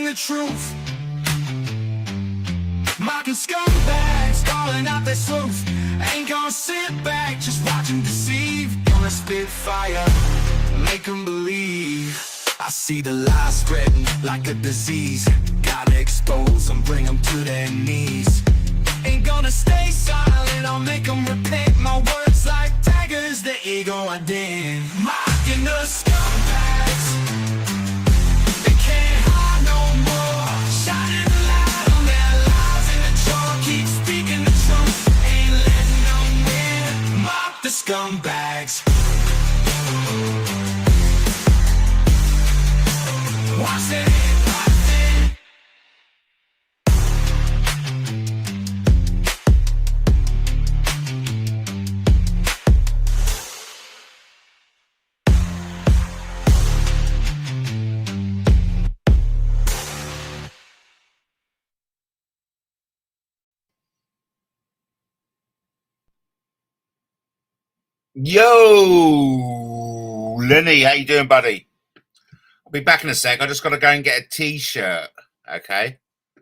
the truth. Mocking scumbags, calling out their sleuth. Ain't gonna sit back, just watch them deceive. Gonna spit fire, make them believe. I see the lies spreading like a disease. Gotta expose them, bring them to their knees. Ain't gonna stay silent, I'll make them repent. My words like daggers, the ego I did. Mocking the scumbags, they can't hide no more. Shining the light on their lies in the jaw. Keep speaking the truth, ain't letting them win. Mock the scumbags. Watch their head rising. Yo, Lenny, how you doing, buddy? I'll be back in a sec. I just got to go and get a t-shirt. Okay,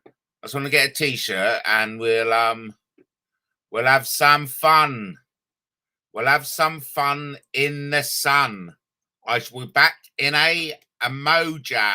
I just want to get a t-shirt, and we'll have some fun. We'll have some fun in the sun. I shall be back in a mojo.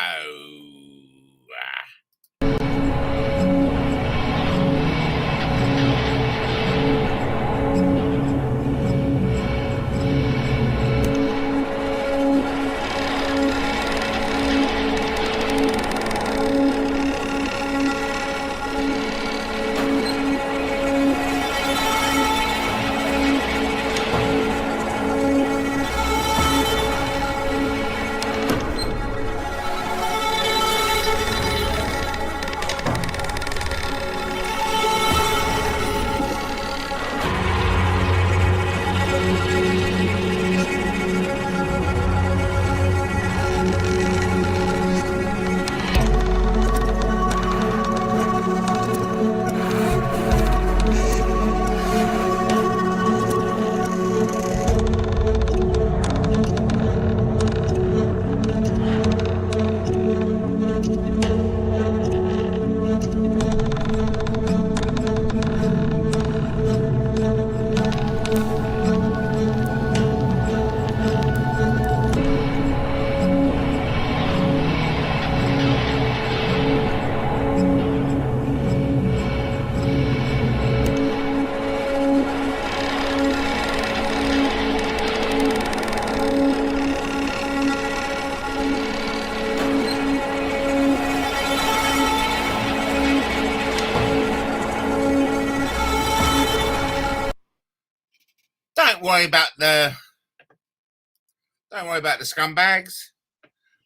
Don't worry about the scumbags.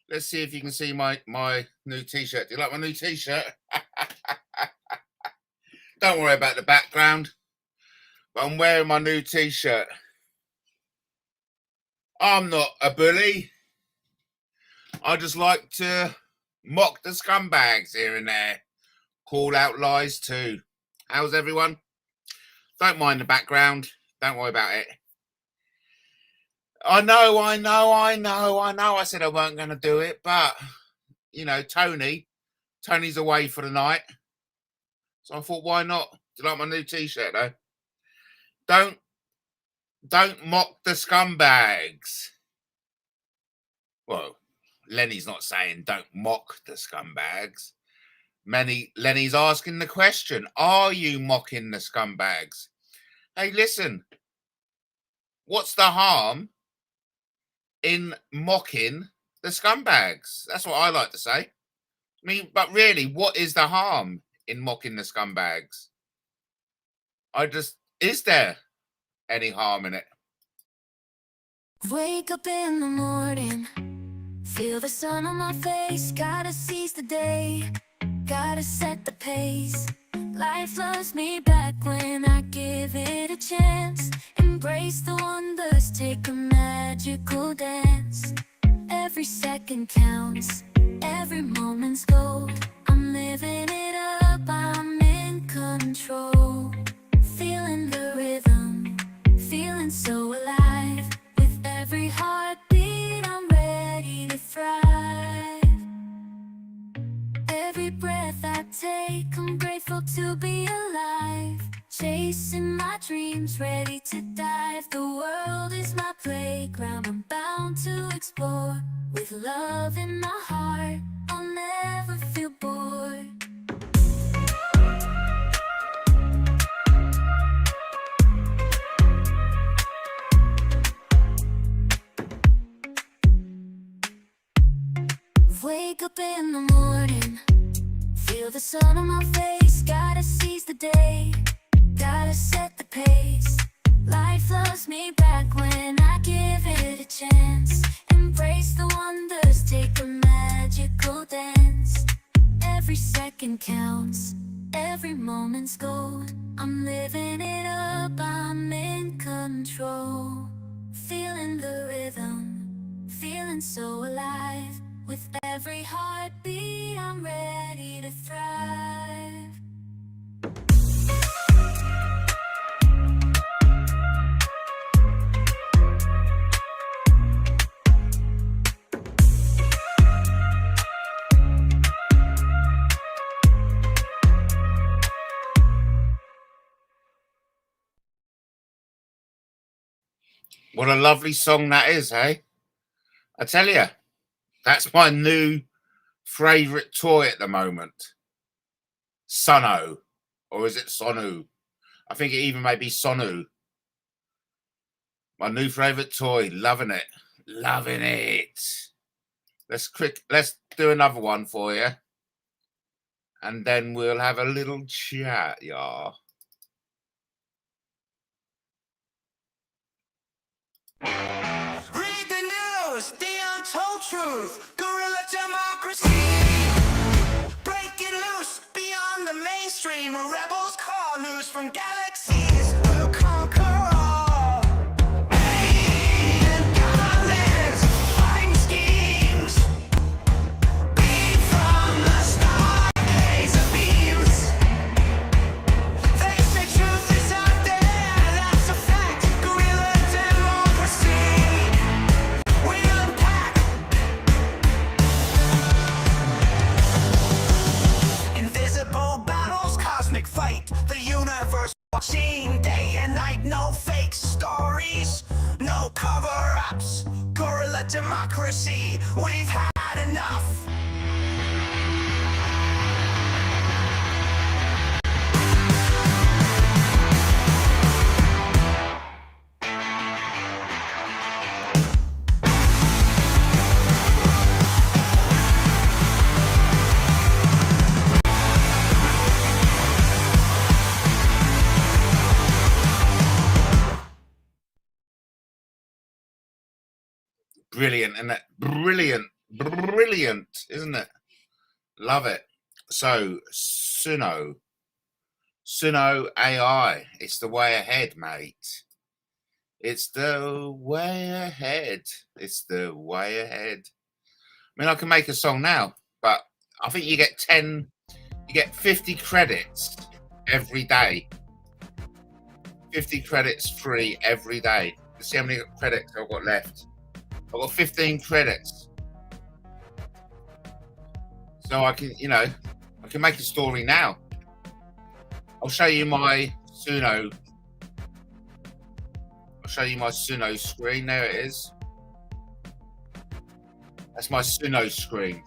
Let's see if you can see my new t-shirt. Do you like my new t-shirt? Don't worry about the background, but I'm wearing my new t-shirt. I'm not a bully. I just like to mock the scumbags here and there. Call out lies too. How's everyone? Don't mind the background. Don't worry about it. I know. I said I weren't going to do it, but, you know, Tony's away for the night. So I thought, why not? Do you like my new t-shirt, though? Don't mock the scumbags. Well, Lenny's not saying don't mock the scumbags. Lenny's asking the question, are you mocking the scumbags? Hey, listen, what's the harm in mocking the scumbags? That's what I like to say. I mean, but really, what is the harm in mocking the scumbags? Is there any harm in it? Wake up in the morning, feel the sun on my face, gotta seize the day, gotta set the pace. Life loves me back when I give it a chance. Embrace the wonders, take a magical dance. Every second counts, every moment's gold. I'm living it up, I'm in control. Feeling the rhythm, feeling so alive. With every heartbeat, I'm ready to thrive. Every breath I take, I'm grateful to be alive. Chasing my dreams, ready to dive. The world is my playground, I'm bound to explore. With love in my heart, I'll never feel bored. Wake up in the morning, feel the sun on my face. Gotta seize the day, gotta set the pace. Life loves me back when I give it a chance. Embrace the wonders, take a magical dance. Every second counts, every moment's gold. I'm living it up, I'm in control. Feeling the rhythm, feeling so alive. With every heartbeat, I'm ready to thrive. What a lovely song that is, eh? I tell you, that's my new favourite toy at the moment. Sono. Or is it Sonu? I think it even may be Sonu. My new favourite toy. Loving it. Loving it. Let's do another one for you. And then we'll have a little chat, y'all. Read the news, the untold truth, guerrilla democracy. Breaking loose beyond the mainstream, rebels call news from galaxies. We'll conquer all. Alien continents, fighting schemes. Beam from the star, laser beams. They say truth is out there, that's a fact. Guerrilla democracy. We'll unpack. Invisible battles, cosmic fight. The universe watching day and night. No fake stories, no cover-ups. Guerrilla democracy, we've had enough. Brilliant, isn't it? Brilliant. Brilliant, isn't it? Love it. So, Suno AI. It's the way ahead, mate. It's the way ahead. It's the way ahead. I mean, I can make a song now, but I think you get 50 credits every day. 50 credits free every day. Let's see how many credits I've got left. I've got 15 credits. So I can, I can make a story now. I'll show you my Suno. I'll show you my Suno screen. There it is. That's my Suno screen.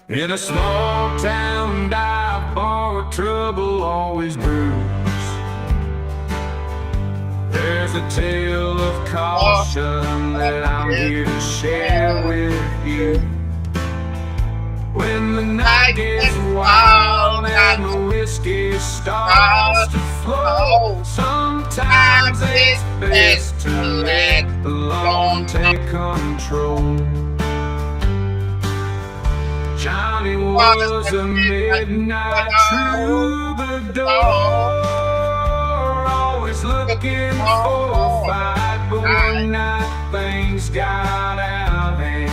In a small town, dive bar, trouble always brews. There's a tale of caution that I'm here to share with you. When the night gets wild and the whiskey starts to flow, sometimes it's best to let the law take control. Johnny was a midnight troubadour, always looking for a fight, but one night things got out of hand,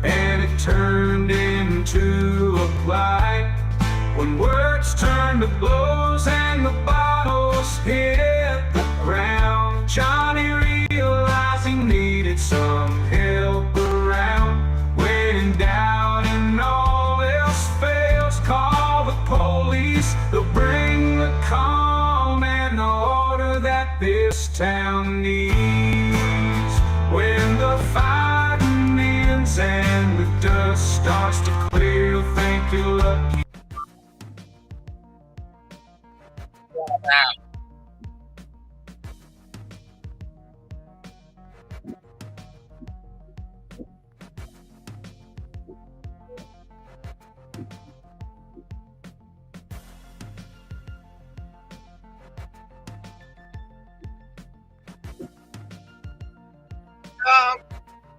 and it turned into a fight. When words turned to blows and the bottles hit the ground, Johnny realized he needed some help.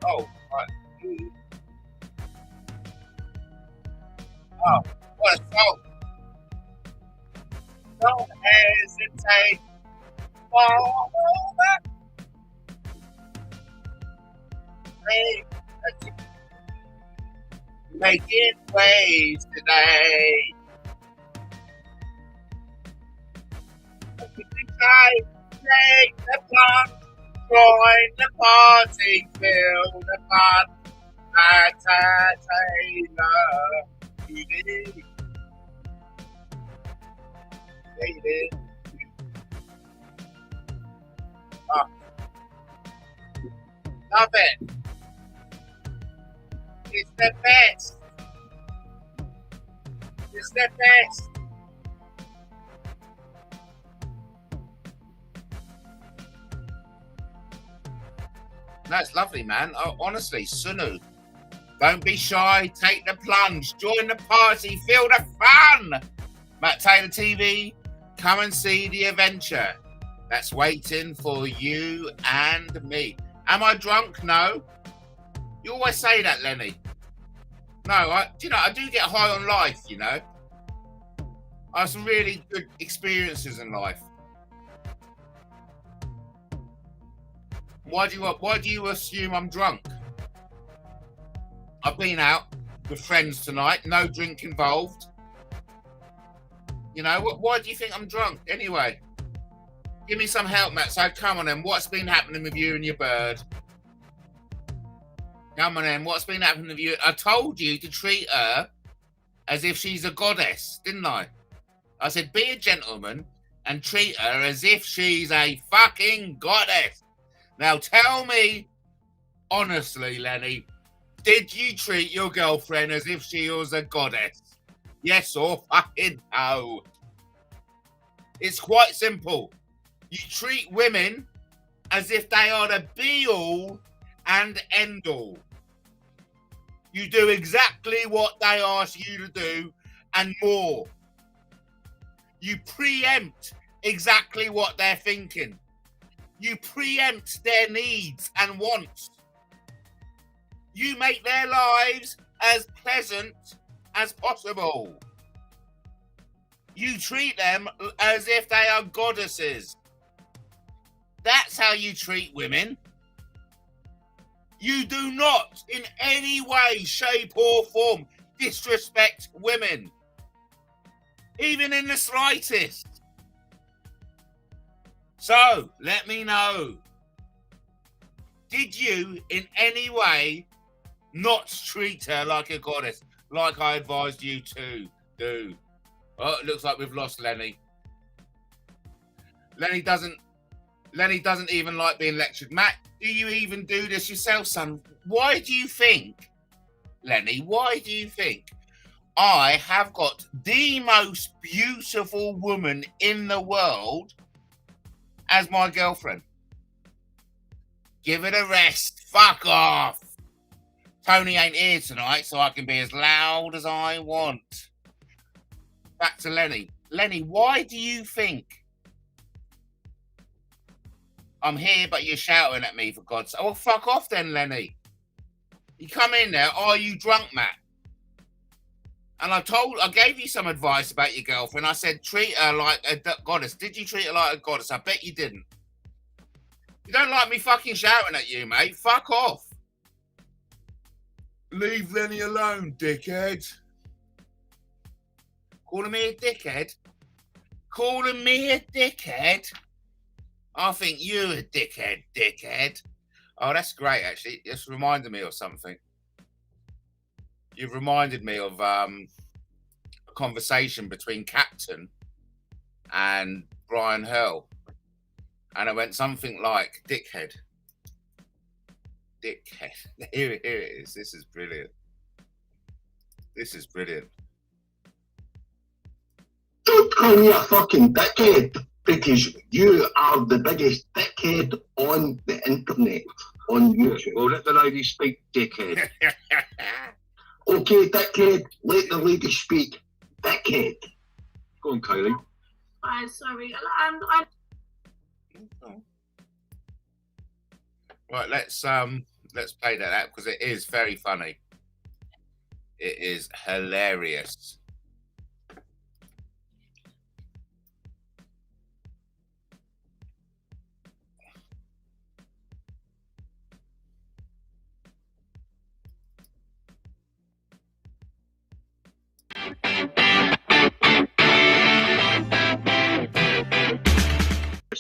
Oh, right. Oh, what a song. Don't hesitate. Fall over. Making waves today. Take the plunge, join the party, feel the fun. Oh, love it. It's the best. It's the best. That's lovely, man. Oh, honestly, Sunu. Don't be shy. Take the plunge. Join the party. Feel the fun. Matt Taylor TV. Come and see the adventure that's waiting for you and me. Am I drunk? No. You always say that, Lenny. No, I do get high on life, you know. I have some really good experiences in life. Why do you assume I'm drunk? I've been out with friends tonight, no drink involved. You know, why do you think I'm drunk anyway? Give me some help, Matt. So come on then, what's been happening with you and your bird? Come on then, what's been happening with you? I told you to treat her as if she's a goddess, didn't I? I said, be a gentleman and treat her as if she's a fucking goddess. Now tell me, honestly, Lenny, did you treat your girlfriend as if she was a goddess? Yes or fucking no? It's quite simple. You treat women as if they are the be-all and end-all. You do exactly what they ask you to do and more. You preempt exactly what they're thinking. You preempt their needs and wants. You make their lives as pleasant as possible. You treat them as if they are goddesses. That's how you treat women. You do not in any way, shape or form disrespect women. Even in the slightest. So, let me know. Did you in any way not treat her like a goddess, like I advised you to do? Oh, it looks like we've lost Lenny. Lenny doesn't even like being lectured. Matt, do you even do this yourself, son? Why do you think, Lenny, why do you think I have got the most beautiful woman in the world as my girlfriend? Give it a rest. Fuck off. Tony ain't here tonight, so I can be as loud as I want. Back to Lenny. Lenny, why do you think I'm here, but you're shouting at me, for God's sake? Well, fuck off then, Lenny. You come in there, are you drunk, Matt? And I gave you some advice about your girlfriend. I said, treat her like a goddess. Did you treat her like a goddess? I bet you didn't. You don't like me fucking shouting at you, mate. Fuck off. Leave Lenny alone, dickhead. Calling me a dickhead? Calling me a dickhead? I think you're a dickhead. Oh, that's great, actually. It's reminded me of something. You've reminded me of a conversation between Captain and Brian Hurl. And it went something like, dickhead. Here it is. This is brilliant. Don't call me a fucking dickhead, because you are the biggest dickhead on the internet, on YouTube. Well, let the lady speak, dickhead. Okay, dickhead, let the lady speak, dickhead. Go on, Kaylee. I'm sorry. Right, let's Let's play that out because it is very funny. It is hilarious.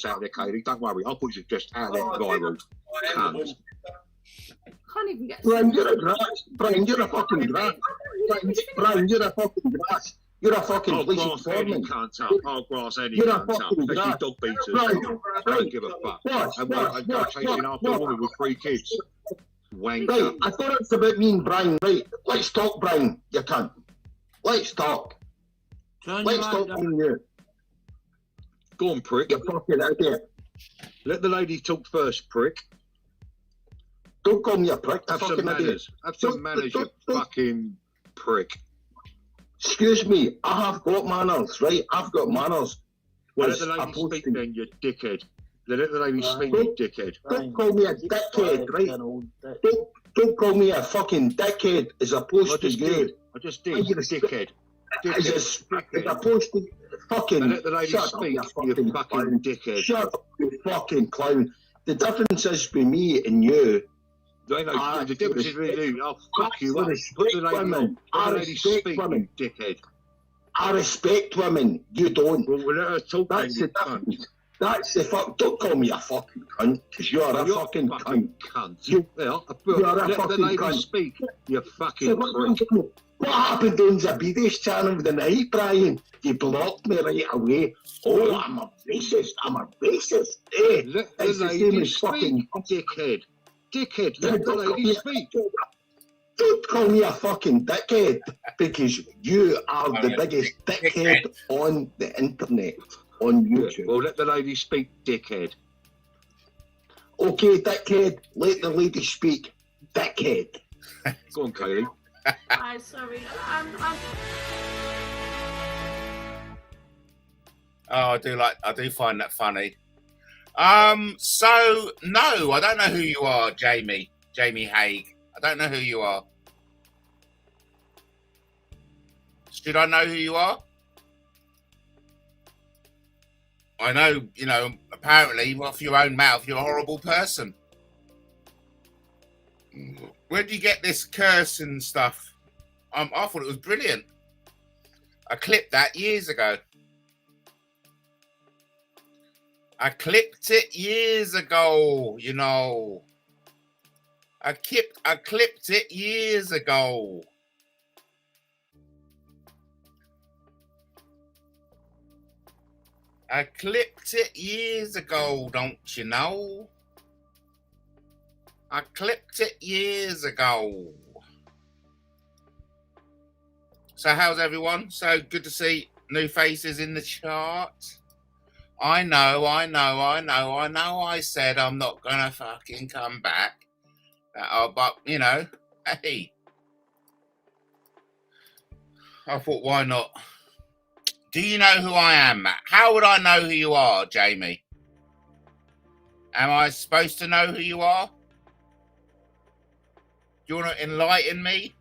Out there, Katie. Don't worry. I'll put you just out there viral. Cunt. Can't even get. Brian, you're a grass. Brian, you're a fucking grass. Brian, you're a fucking grass. You're a fucking I'll police grass any foreman. cunt up. I'll grass any You're a cunt up. fucking Especially grass. dog beaters. Brian, I don't give a fuck. And I'm chasing after a woman with 3 kids. Right, Wanker. I thought it's about me and Brian, right? Let's talk, Brian, you cunt. Let's talk. Let's talk me and you. Go on, prick. You fucking idiot. Let the lady talk first, prick. Don't call me a prick, you Have some fucking idiot. manners. Have some manners, you fucking prick. Excuse me, I have got manners, right? I've got manners. Well, let As the lady opposed speak to- then, you dickhead. Let the lady speak, you dickhead. Don't call me a dickhead, right? Don't call me a fucking dickhead as I opposed to just you. did. I just did. You're a Dickhead. As Dickhead. opposed to fucking. And let the lady Shut speak, up, you fucking clown. dickhead. Shut up, you fucking clown. The difference is with me and you. I know, Ah, the difference is with you. I'll fuck you I up. respect Put the lady women. on. I Let the lady respect speak, women. you dickhead. I respect women. You don't. Well, we'll let her talk then, That's you the cunt. difference. That's the fuck. Don't call me a fucking cunt, because you're a You're fucking cunt. cunt. You- Yeah, you're a let the fucking lady cunt. speak, you So fucking prick. what happened on Zabidi's channel the night, Brian? You blocked me right away. Oh, I'm a racist. I'm a racist. Eh? Let the It's the same lady as speak, fucking. dickhead. Dickhead, let the lady speak. Don't call me a fucking dickhead, because you are the Oh, biggest dickhead on the internet, on YouTube. Well, let the lady speak, dickhead. Okay, dickhead, let the lady speak. Dickhead. Go on, Kaylee. I'm sorry. I'm Oh, I do find that funny. So no, I don't know who you are, Jamie Haig. I don't know who you are. Should I know who you are? I know, apparently, off your own mouth, you're a horrible person. Where do you get this curse and stuff? I thought it was brilliant. I clipped that years ago. I clipped it years ago, I clipped it years ago. I clipped it years ago, don't you know? I clipped it years ago. So how's everyone? So good to see new faces in the chart. I know. I said I'm not gonna fucking come back. But hey. I thought, why not? Do you know who I am, Matt? How would I know who you are, Jamie? Am I supposed to know who you are? Do you want to enlighten me?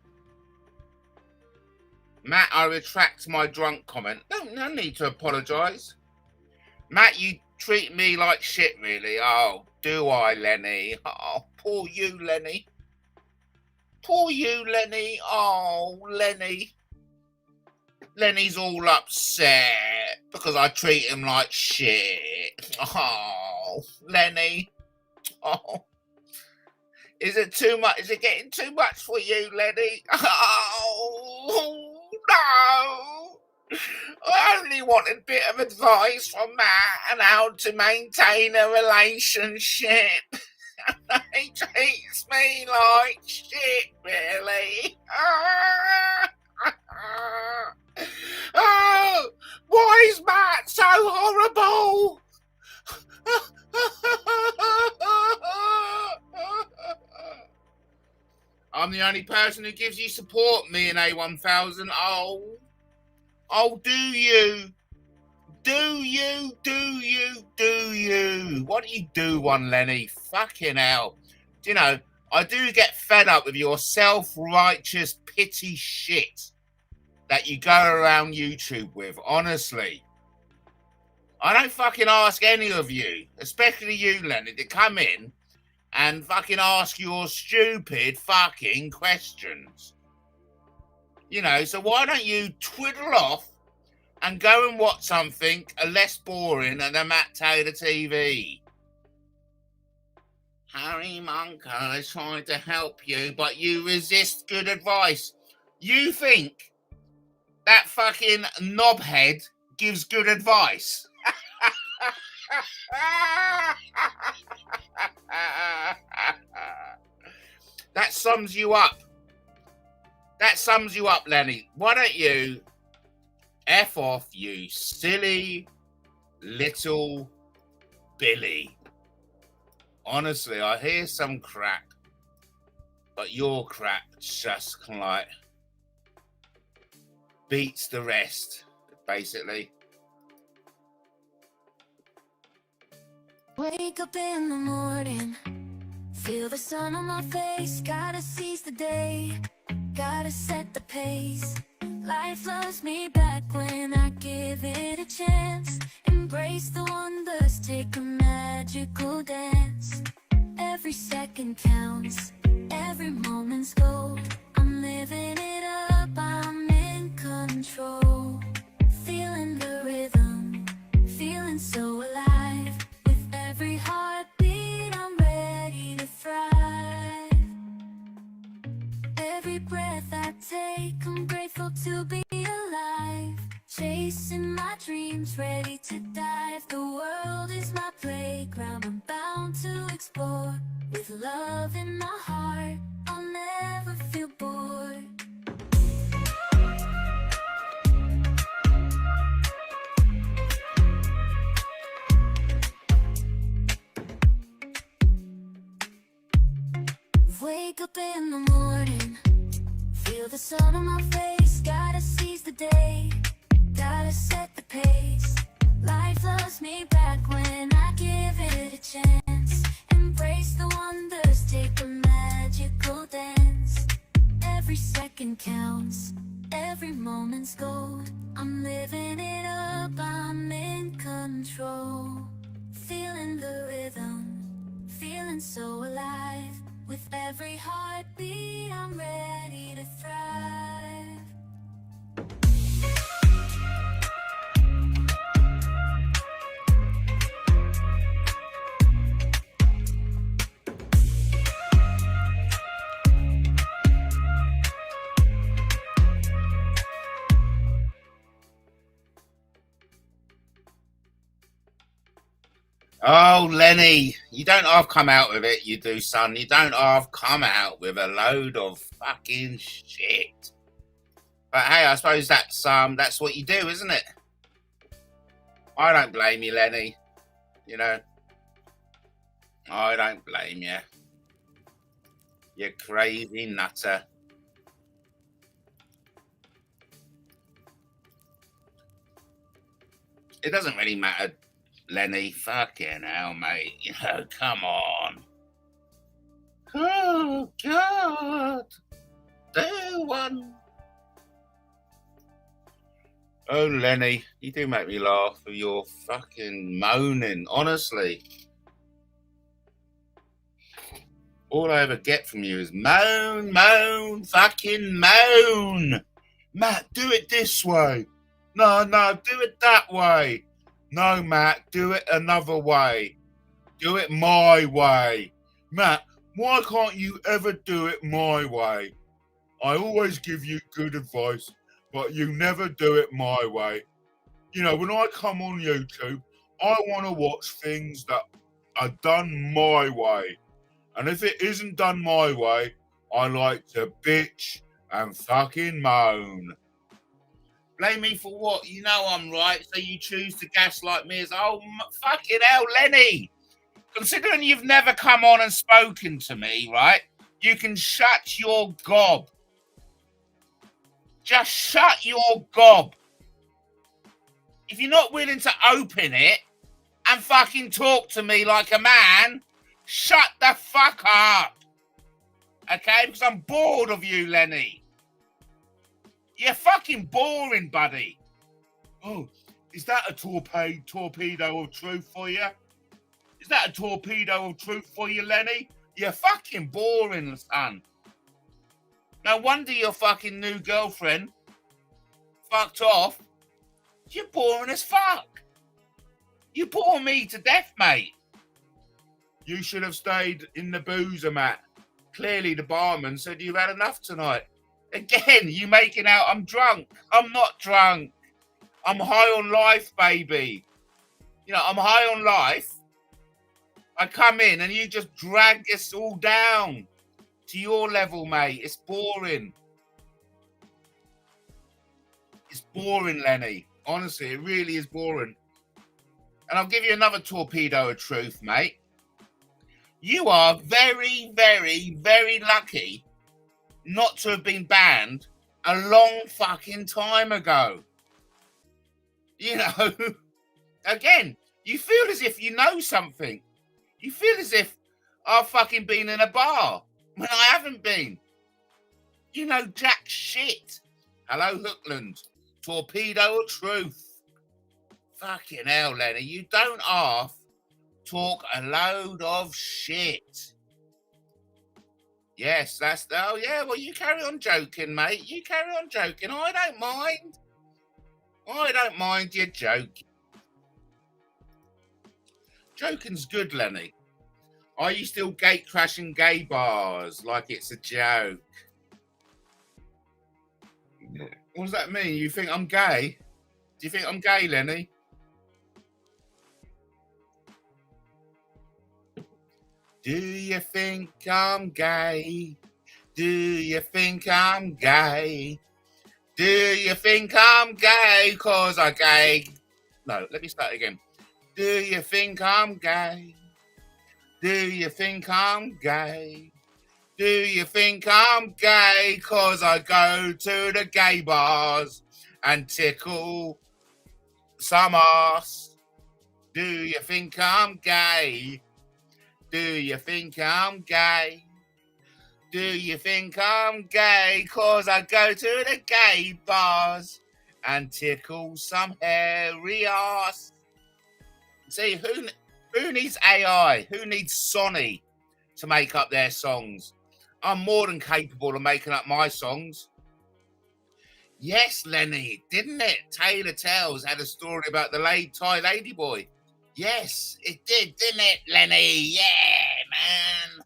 Matt, I retract my drunk comment. No need to apologise. Matt, you treat me like shit, really. Oh, do I, Lenny? Oh, poor you, Lenny. Poor you, Lenny. Oh, Lenny. Lenny's all upset because I treat him like shit. Oh, Lenny. Oh. Is it too much? Is it getting too much for you, Lenny? Oh, no. I only wanted a bit of advice from Matt on how to maintain a relationship. He treats me like shit, really. Oh, why is Matt so horrible? I'm the only person who gives you support, me and A1000. Oh, do you? What do you do, one, Lenny? Fucking hell. I do get fed up with your self-righteous pity shit that you go around YouTube with, honestly. I don't fucking ask any of you, especially you, Leonard, to come in and fucking ask your stupid fucking questions. You know, so why don't you twiddle off and go and watch something less boring than the Matt Taylor TV? Harry Monker is trying to help you, but you resist good advice. You think that fucking knobhead gives good advice? That sums you up. That sums you up, Lenny. Why don't you F off, you silly little Billy? Honestly, I hear some crap, but your crap just kind of like beats the rest, basically. Wake up in the morning, feel the sun on my face, gotta seize the day, gotta set the pace. Life loves me back when I give it a chance. Embrace the wonders, take a magical dance. Every second counts, every moment's gold. I'm living it up, I'm in control. Feeling the rhythm, feeling so alive. With every heartbeat, I'm ready to thrive. Every breath I take, I'm grateful to be alive. Chasing my dreams, ready to dive. The world is my playground, I'm bound to explore. With love in my heart, I'll never feel bored. Wake up in the morning, feel the sun on my face, gotta seize the day, gotta set the pace. Life loves me back when I give it a chance. Embrace the wonders, take a magical dance. Every second counts, every moment's gold. I'm living it up, I'm in control. Feeling the rhythm, feeling so alive. With every heartbeat, I'm ready to thrive. Oh, Lenny, you don't half come out with it, you do, son. You don't half come out with a load of fucking shit. But hey, I suppose that's what you do, isn't it? I don't blame you, Lenny. You know, I don't blame you. You crazy nutter. It doesn't really matter, Lenny. Fucking hell, mate. You know, come on. Oh, God. Do one. Oh, Lenny, you do make me laugh with your fucking moaning, honestly. All I ever get from you is moan, moan, fucking moan. Matt, do it this way. No, do it that way. No, Matt, do it another way. Do it my way. Matt, why can't you ever do it my way? I always give you good advice, but you never do it my way. You know, when I come on YouTube, I want to watch things that are done my way. And if it isn't done my way, I like to bitch and fucking moan. Blame me for what? You know I'm right, so you choose to gaslight me as, oh, fucking hell, Lenny. Considering you've never come on and spoken to me, right, you can shut your gob. Just shut your gob. If you're not willing to open it and fucking talk to me like a man, shut the fuck up. Okay, because I'm bored of you, Lenny. You're fucking boring, buddy. Oh, is that a torpedo of truth for you? Is that a torpedo of truth for you, Lenny? You're fucking boring, son. No wonder your fucking new girlfriend fucked off. You're boring as fuck. You bore me to death, mate. You should have stayed in the boozer, Matt. Clearly the barman said you had enough tonight. Again, you making out I'm drunk. I'm not drunk. I'm high on life, baby. You know, I'm high on life. I come in and you just drag us all down to your level, mate. It's boring. It's boring, Lenny. Honestly, it really is boring. And I'll give you another torpedo of truth, mate. You are very, very, very lucky not to have been banned a long fucking time ago. You know, again, you feel as if you know something. You feel as if I've fucking been in a bar when I haven't been. You know jack shit. Hello, Hookland. Torpedo of truth. Fucking hell, Lenny. You don't half talk a load of shit. Yes, that's... Oh, yeah, well, you carry on joking, mate. You carry on joking. I don't mind. I don't mind you joking. Joking's good, Lenny. Are you still gate crashing gay bars like it's a joke? What does that mean? You think I'm gay? Do you think I'm gay, Lenny? Do you think I'm gay? Do you think I'm gay? Do you think I'm gay? 'Cause I gay. No, let me start again. Do you think I'm gay? Do you think I'm gay? Do you think I'm gay? 'Cause I go to the gay bars and tickle some ass. Do you think I'm gay? Do you think I'm gay? Do you think I'm gay? 'Cause I go to the gay bars and tickle some hairy ass. See, who needs AI? Who needs Sonny to make up their songs? I'm more than capable of making up my songs. Yes, Lenny, didn't it? Taylor Tales had a story about the Thai ladyboy. Yes, it did, didn't it, Lenny? Yeah, man.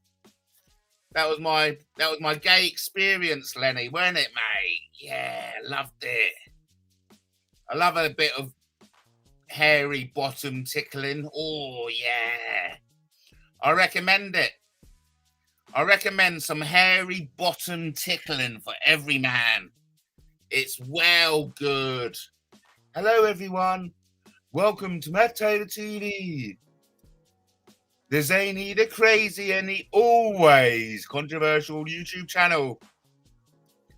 That was my gay experience, Lenny, weren't it, mate? Yeah, loved it. I love a bit of hairy bottom tickling. Oh, yeah. I recommend it. I recommend some hairy bottom tickling for every man. It's well good. Hello, everyone. Welcome to Matt Taylor TV. The zany, the crazy, and the always controversial YouTube channel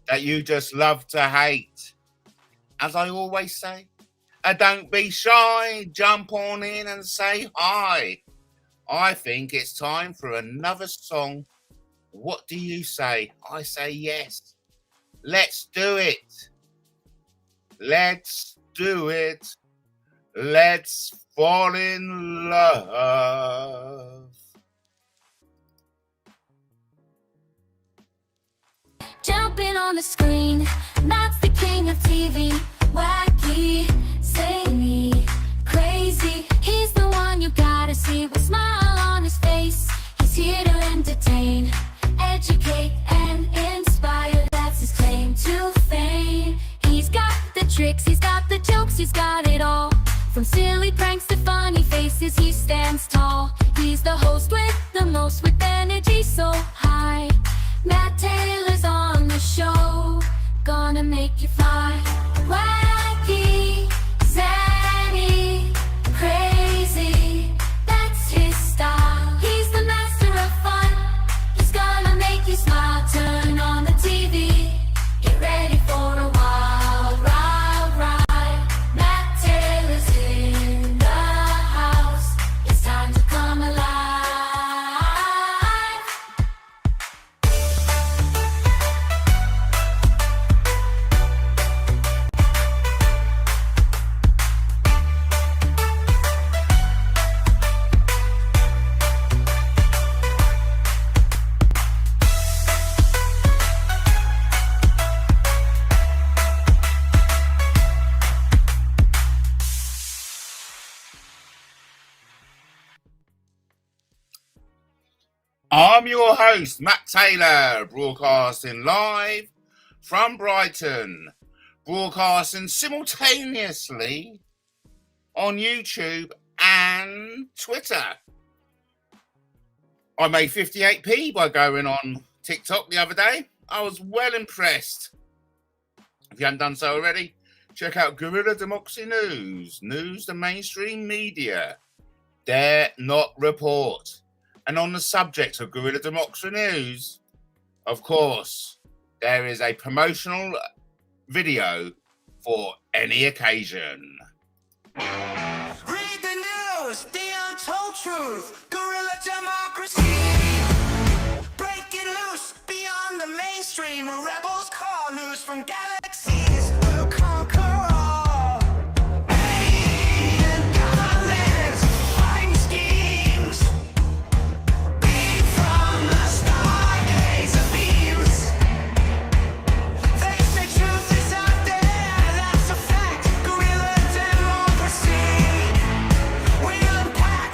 that you just love to hate. As I always say, don't be shy, jump on in and say hi. I think it's time for another song. What do you say? I say yes. Let's do it. Let's do it. Let's fall in love. Jumping on the screen, Matt's the king of TV. Wacky, zany, crazy. He's the one you gotta see with a smile on his face. He's here to entertain, educate, and inspire. That's his claim to fame. He's got the tricks, he's got the jokes, he's got it all. From silly pranks to funny faces, he stands tall. He's the host with the most, with energy so high. Matt Taylor's on the show, gonna make you fly. Wacky, zany, crazy, that's his style. He's the master of fun, he's gonna make you smile. Turn on the TV, get ready for a wild ride. Matt Taylor's in the house, it's time to come alive. I'm your host, Matt Taylor, broadcasting live from Brighton, broadcasting simultaneously on YouTube and Twitter. I made 58p by going on TikTok the other day. I was well impressed. If you haven't done so already, check out Guerrilla Democracy News, the mainstream media dare not report. And on the subject of Guerrilla Democracy News, of course, there is a promotional video for any occasion. Read the news, the untold truth, guerrilla democracy. Breaking loose beyond the mainstream, rebels call news from galaxies. We'll conquer all. Alien continents, fighting schemes. Beam from the stargaze of beams. They say truth is out there, that's a fact. Guerrilla democracy. We'll unpack.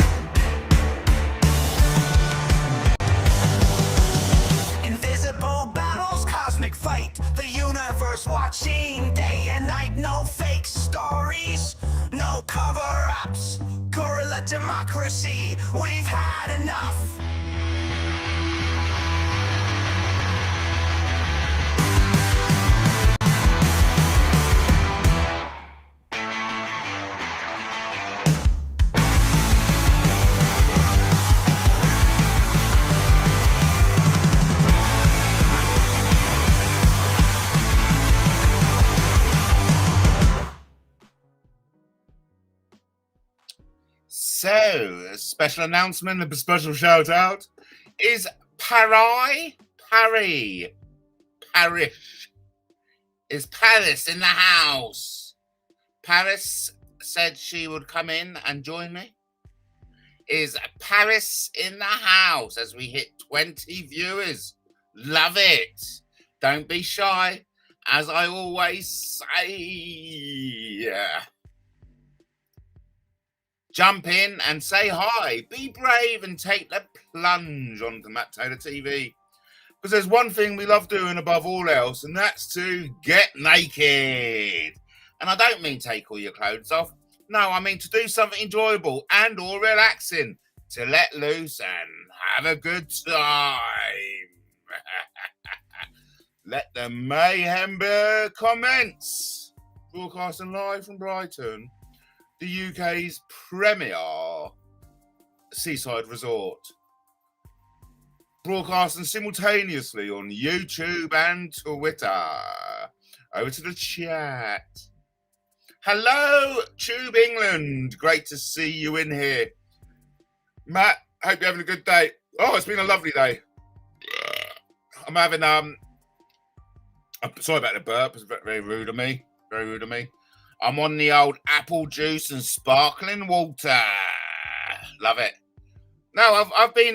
Invisible battles, cosmic fight. The universe watching day and night. No fake stories, no cover-ups. Guerrilla democracy, we've had enough. So, a special announcement, a special shout out is Parish. Is Paris in the house? Paris said she would come in and join me. Is Paris in the house as we hit 20 viewers? Love it. Don't be shy, as I always say. Jump in and say hi. Be brave and take the plunge onto Matt Taylor TV. Because there's one thing we love doing above all else, and that's to get naked. And I don't mean take all your clothes off. No, I mean to do something enjoyable and or relaxing. To let loose and have a good time. Let the mayhem commence. Broadcasting live from Brighton, the UK's premier seaside resort. Broadcasting simultaneously on YouTube and Twitter. Over to the chat. Hello, Tube England. Great to see you in here. Matt, hope you're having a good day. Oh, it's been a lovely day. I'm having, sorry about the burp. It's very rude of me. Very rude of me. I'm on the old apple juice and sparkling water. Love it. No, I've been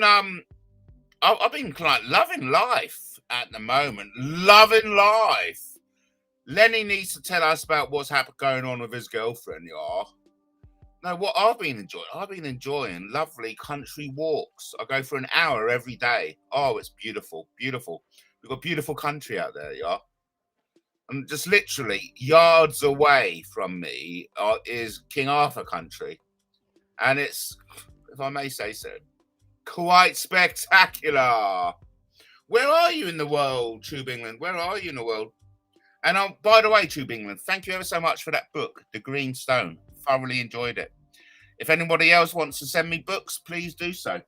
like loving life at the moment. Loving life. Lenny needs to tell us about what's going on with his girlfriend, y'all. No, what I've been enjoying lovely country walks. I go for an hour every day. Oh, it's beautiful, beautiful. We've got beautiful country out there, y'all. And just literally yards away from me is King Arthur country. And it's, if I may say so, quite spectacular. Where are you in the world, Tube England? Where are you in the world? And by the way, Tube England, thank you ever so much for that book, The Green Stone. Thoroughly enjoyed it. If anybody else wants to send me books, please do so.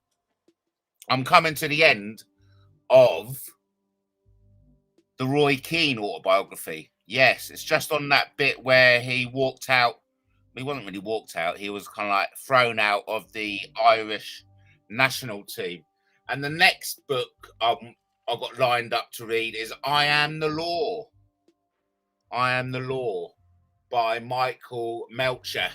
I'm coming to the end of the Roy Keane autobiography. Yes, it's just on that bit where he walked out. He wasn't really walked out. He was kind of like thrown out of the Irish national team. And the next book I've got lined up to read is I Am the Law. I Am the Law by Michael Melcher.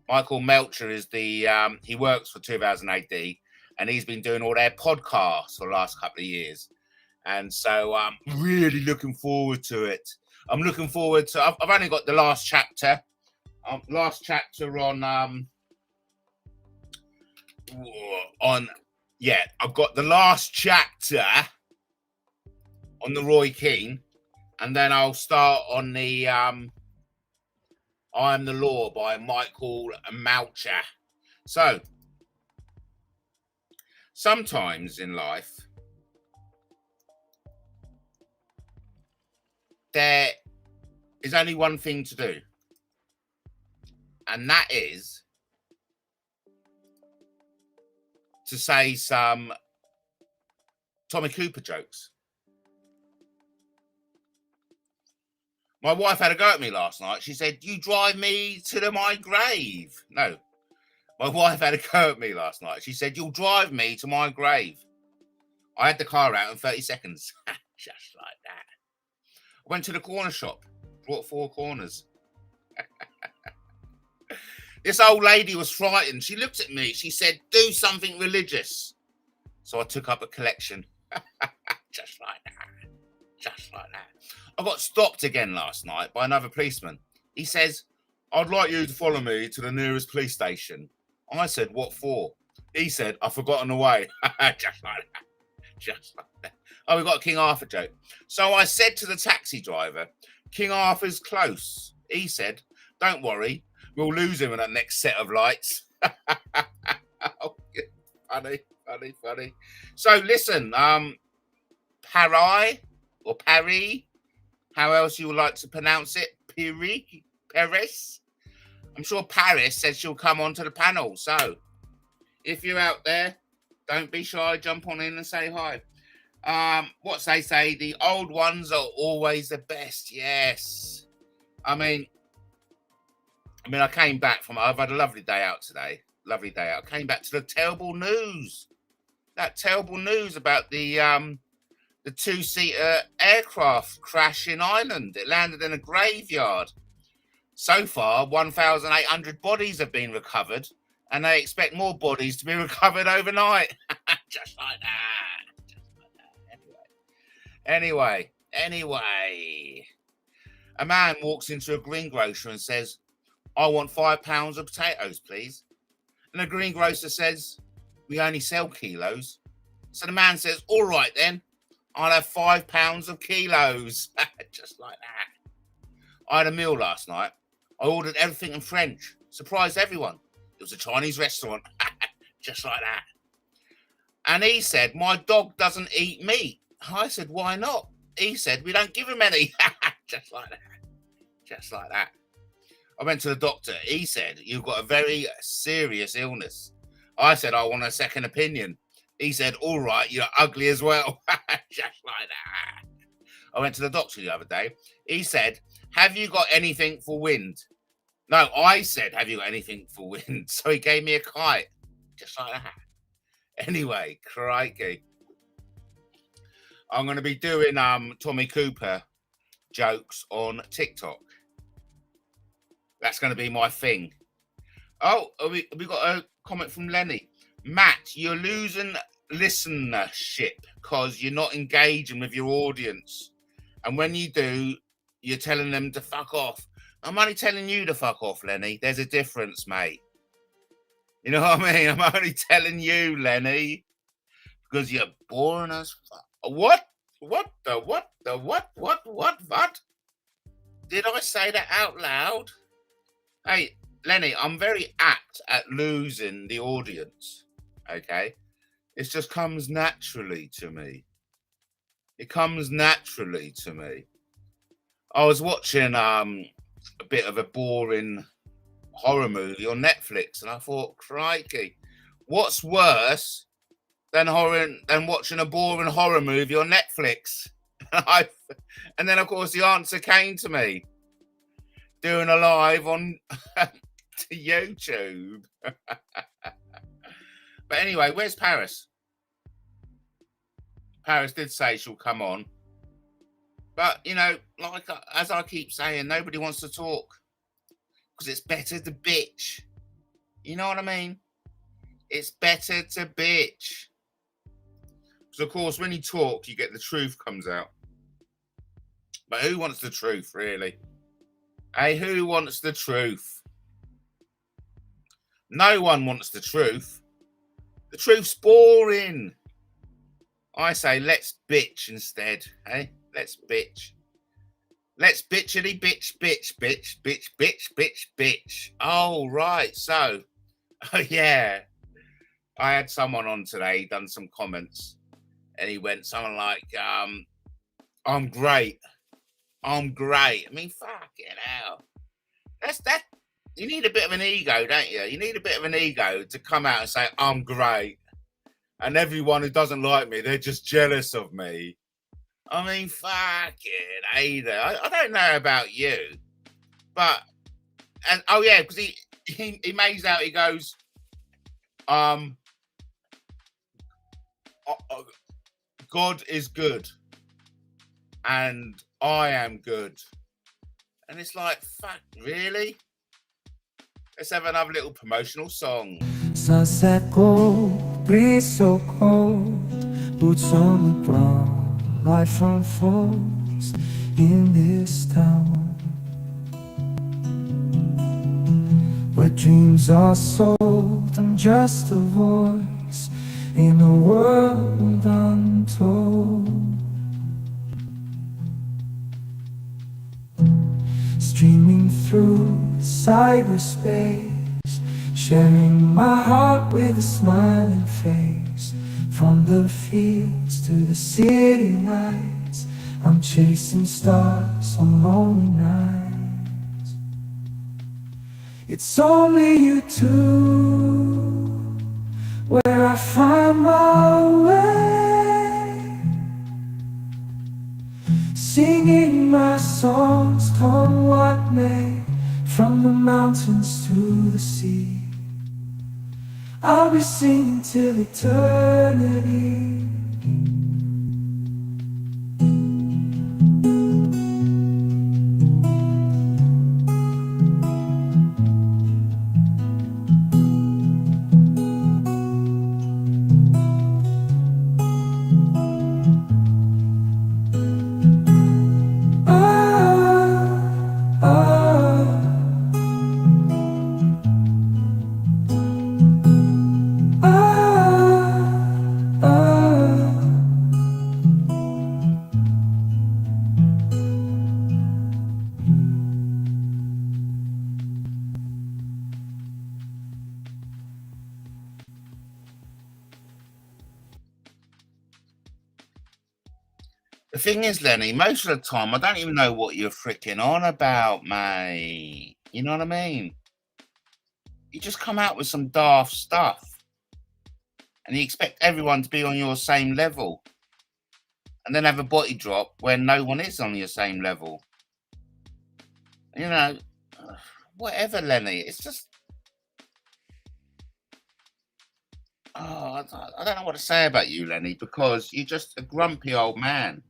Michael Melcher is the, he works for 2000 AD and he's been doing all their podcasts for the last couple of years. And so I'm really looking forward to it. I'm looking forward to, I've only got the last chapter on yeah, I've got the last chapter on the Roy Keane, and then I'll start on the I Am the Law by Michael Moucher. So, sometimes in life, there is only one thing to do, and that is to say some Tommy Cooper jokes. My wife had a go at me last night. She said, "You drive me to my grave." No, my wife had a go at me last night. She said, "You'll drive me to my grave." I had the car out in 30 seconds. Just like that. I went to the corner shop, brought 4 corners. This old lady was frightened. She looked at me. She said, "Do something religious." So I took up a collection. Just like that. Just like that. I got stopped again last night by another policeman. He says, "I'd like you to follow me to the nearest police station." I said, "What for?" He said, "I've forgotten the way." Just like that. Just like that. Oh, we got a King Arthur joke. So I said to the taxi driver, "King Arthur's close." He said, "Don't worry, we'll lose him in that next set of lights." Oh, funny, funny, funny. So listen, Paris or Paris, how else you would like to pronounce it? Paris. I'm sure Paris said she'll come onto the panel. So if you're out there, don't be shy, jump on in and say hi. What they say, the old ones are always the best. Yes. I mean, I came back I've had a lovely day out today. Lovely day out. Came back to the terrible news. That terrible news about the 2-seater aircraft crash in Ireland. It landed in a graveyard. So far, 1,800 bodies have been recovered, and they expect more bodies to be recovered overnight. Just like that. Just like that. Anyway. A man walks into a greengrocer and says, "I want £5 of potatoes, please." And the greengrocer says, "We only sell kilos." So the man says, "All right then, I'll have £5 of kilos." Just like that. I had a meal last night. I ordered everything in French. Surprised everyone. It was a Chinese restaurant. Just like that. And he said, "My dog doesn't eat meat." I said, "Why not?" He said, "We don't give him any." Just like that. Just like that. I went to the doctor. He said, "You've got a very serious illness." I said, "I want a second opinion." He said, "All right, you're ugly as well." Just like that. I went to the doctor the other day. He said, "Have you got anything for wind?" No, I said, "Have you got anything for wind?" So he gave me a kite. Just like that. Anyway, crikey. I'm going to be doing Tommy Cooper jokes on TikTok. That's going to be my thing. Oh, we got a comment from Lenny. "Matt, you're losing listenership because you're not engaging with your audience. And when you do, you're telling them to fuck off." I'm only telling you to fuck off, Lenny. There's a difference, mate. You know what I mean? I'm only telling you, Lenny, because you're boring as fuck. What? What? Did I say that out loud? Hey, Lenny, I'm very apt at losing the audience. Okay? It just comes naturally to me. It comes naturally to me. I was watching a bit of a boring horror movie on Netflix, and I thought, crikey, what's worse than watching a boring horror movie on Netflix? And then, of course, the answer came to me. Doing a live on to YouTube. But anyway, where's Paris? Paris did say she'll come on. But, you know, like as I keep saying, nobody wants to talk. Because it's better to bitch. You know what I mean? It's better to bitch. Because, of course, when you talk, you get the truth comes out. But who wants the truth, really? Hey, who wants the truth? No one wants the truth. The truth's boring. I say let's bitch instead, hey? Let's bitch. Let's bitchity bitch, bitch, bitch, bitch, bitch, bitch, bitch. Oh, right. So, oh, yeah. I had someone on today, done some comments, and he went something like, I'm great. I'm great. I mean, fucking hell. That's that. You need a bit of an ego, don't you? You need a bit of an ego to come out and say, I'm great. And everyone who doesn't like me, they're just jealous of me. I mean, fucking Ada. I don't know about you, but, and oh yeah, because he makes out, he goes, God is good and I am good. And it's like, fuck, really? Let's have another little promotional song. Sunset gold, breeze so cold, boots on the ground. Life unfolds in this town where dreams are sold. I'm just a voice in a world untold, streaming through cyberspace, sharing my heart with a smiling face. From the fields to the city lights, I'm chasing stars on lonely nights. It's only you two where I find my way, singing my songs, come what may, from the mountains to the sea. I'll be singing till eternity. The thing is, Lenny, most of the time, I don't even know what you're freaking on about, mate. You know what I mean? You just come out with some daft stuff and you expect everyone to be on your same level and then have a body drop when no one is on your same level. You know, whatever, Lenny. It's just, oh, I don't know what to say about you, Lenny, because you're just a grumpy old man.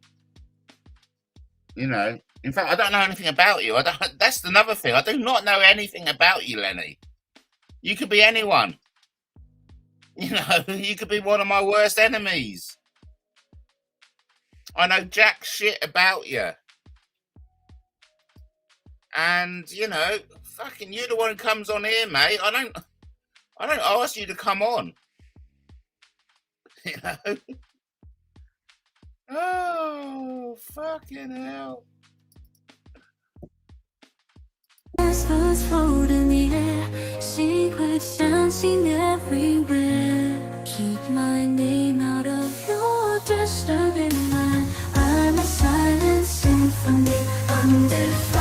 You know, in fact, I don't know anything about you. That's another thing. I do not know anything about you, Lenny. You could be anyone. You know, you could be one of my worst enemies. I know jack shit about you. And, you know, fucking you're the one who comes on here, mate. I don't ask you to come on. You know? Oh, fucking hell. Stars float in the air, secrets dancing everywhere. Keep my name out of your disturbing mind. I'm a silent symphony, undefined.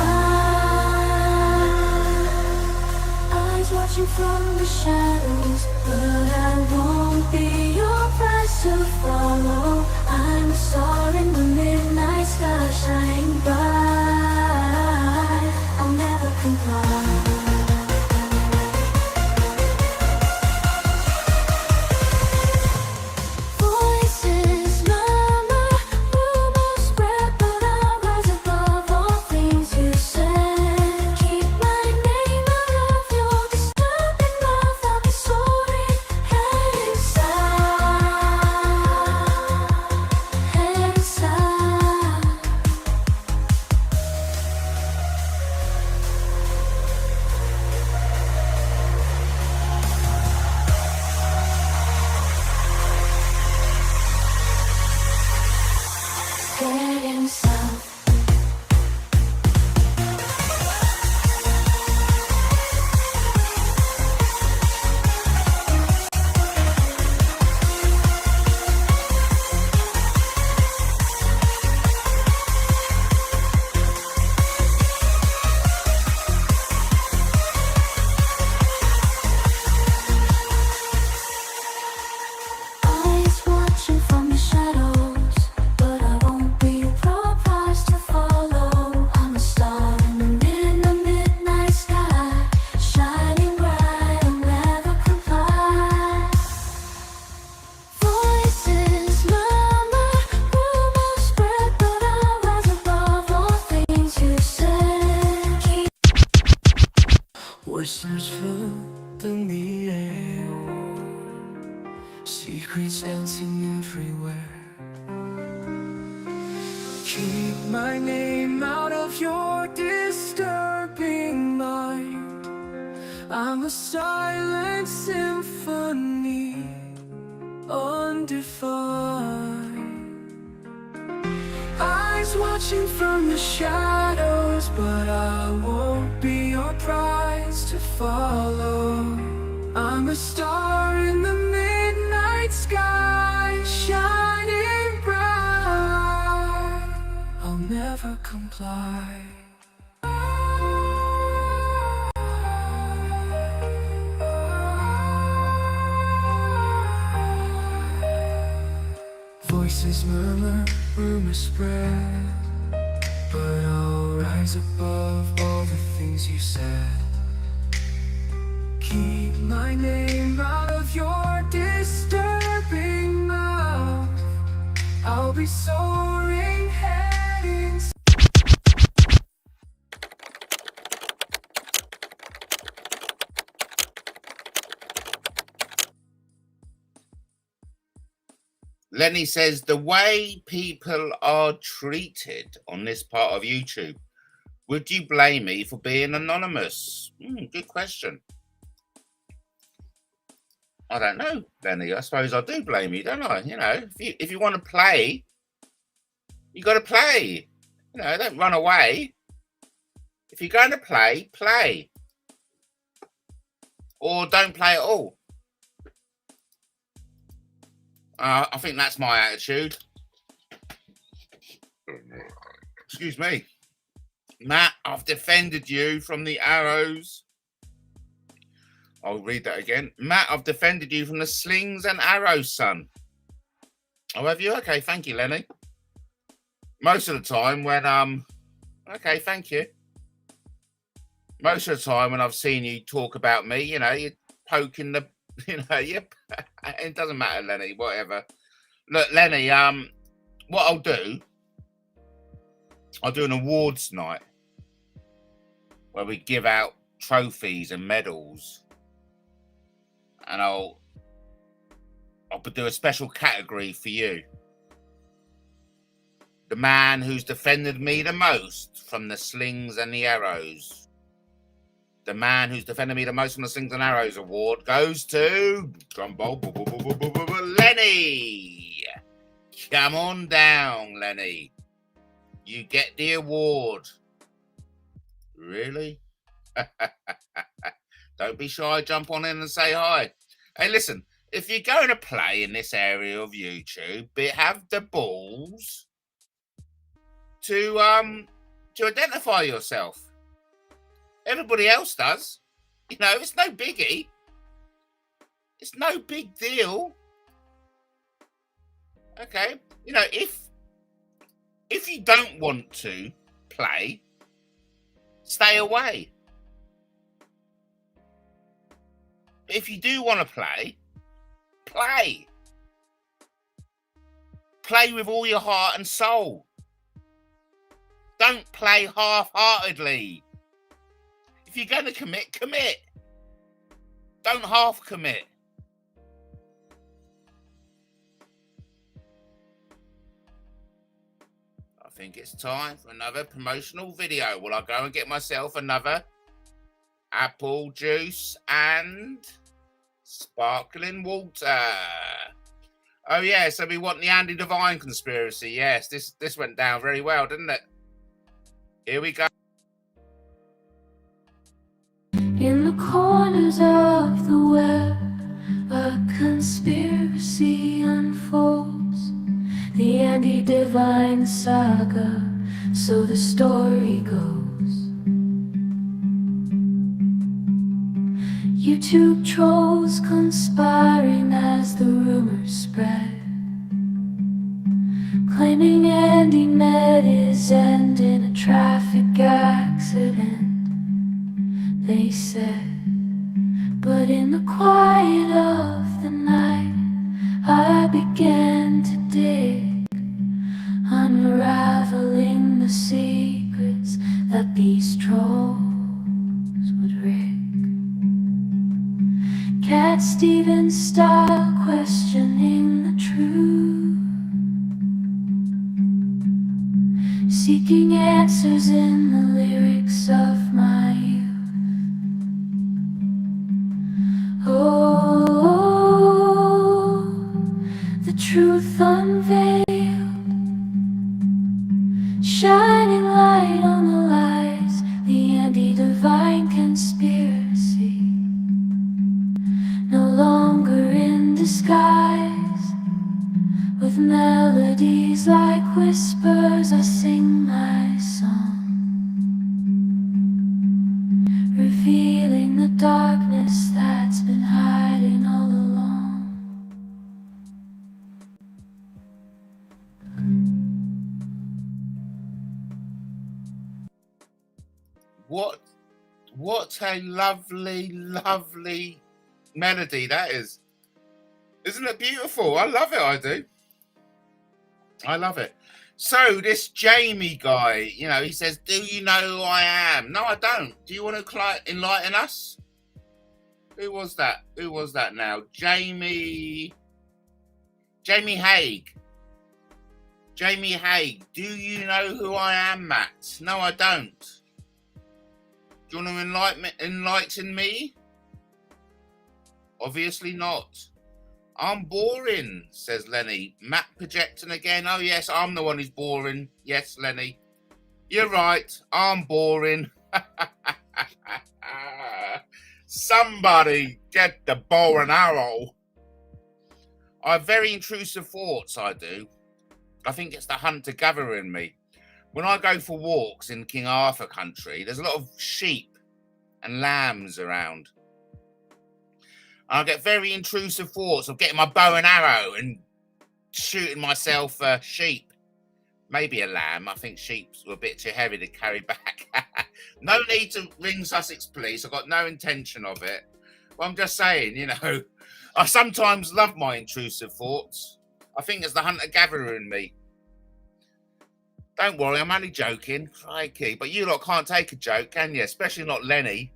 Eyes watching from the shadows, but I won't be your prize to follow. I'm a star in the midnight sky, shining bright. I'll never comply. Voices murmur, Whispers fill the air, secrets dancing everywhere. Keep my name out of your disturbing mind. I'm a silent symphony, undefined. Eyes watching from the shadows, but I won't be your prize to follow. I'm a star in the midnight sky, shining bright. I'll never comply. Voices murmur, rumors spread, but I'll rise above all the things you said. Keep my name out of your disturbing mouth. I'll be soaring heading. Lenny says, the way people are treated on this part of YouTube, would you blame me for being anonymous? Good question. I don't know, Lenny. I suppose I do blame you, don't I? You know, if you want to play, you got to play. You know, don't run away. If you're going to play, play. Or don't play at all. I think that's my attitude. Excuse me. Matt, I've defended you from the arrows. I'll read that again. Matt, I've defended you from the slings and arrows, son. Oh, have you? Okay, thank you, Lenny. Most of the time when, okay, thank you. Most of the time when I've seen you talk about me, you know, you're poking the, you know, it doesn't matter, Lenny, whatever. Look, Lenny, what I'll do an awards night where we give out trophies and medals, and I'll do a special category for you. The man who's defended me the most from the slings and the arrows. The man who's defended me the most from the slings and arrows award goes to Lenny. Come on down, Lenny. You get the award. Really? Don't be shy. Jump on in and say hi. Hey, listen. If you're going to play in this area of YouTube, have the balls to identify yourself. Everybody else does. You know, it's no biggie. It's no big deal. Okay. You know, if you don't want to play, stay away. If you do want to play, play. Play with all your heart and soul. Don't play half-heartedly. If you're going to commit, commit. Don't half commit. I think it's time for another promotional video. Will I go and get myself another apple juice and sparkling water? Oh yeah, so we want the Andy Devine conspiracy. Yes, this went down very well, didn't it? Here we go. In the corners of the web, a conspiracy unfolds. The Andy Devine saga, so the story goes. YouTube trolls conspiring as the rumors spread, claiming Andy met his end in a traffic accident, they said. But in the quiet of the night, I began to dig, unraveling the secrets that these trolls would rig. that Stephen style, questioning the truth, seeking answers in the lyrics of my youth. Oh, the truth unveiled, shining light on the lies, the anti-divine conspiracy, no longer in disguise. With melodies like whispers, I sing my song, revealing the darkness that's been hiding all along. What a lovely, lovely melody that is. Isn't it beautiful? I love it, I do. I love it. So this Jamie guy, you know, he says, do you know who I am? No, I don't. Do you want to enlighten us? Who was that? Who was that now? Jamie Haig. Jamie Haig. Do you know who I am, Matt? No, I don't. Do you want to enlighten me? Obviously not. I'm boring, says Lenny. Matt projecting again. Oh, yes, I'm the one who's boring. Yes, Lenny. You're right. I'm boring. Somebody get the bow and arrow. I have very intrusive thoughts, I do. I think it's the hunter-gatherer in me. When I go for walks in King Arthur country, there's a lot of sheep and lambs around. I get very intrusive thoughts of getting my bow and arrow and shooting myself a sheep. Maybe a lamb. I think sheep were a bit too heavy to carry back. No need to ring Sussex Police. I've got no intention of it. But I'm just saying, you know, I sometimes love my intrusive thoughts. I think it's the hunter-gatherer in me. Don't worry, I'm only joking. Crikey. But you lot can't take a joke, can you? Especially not Lenny.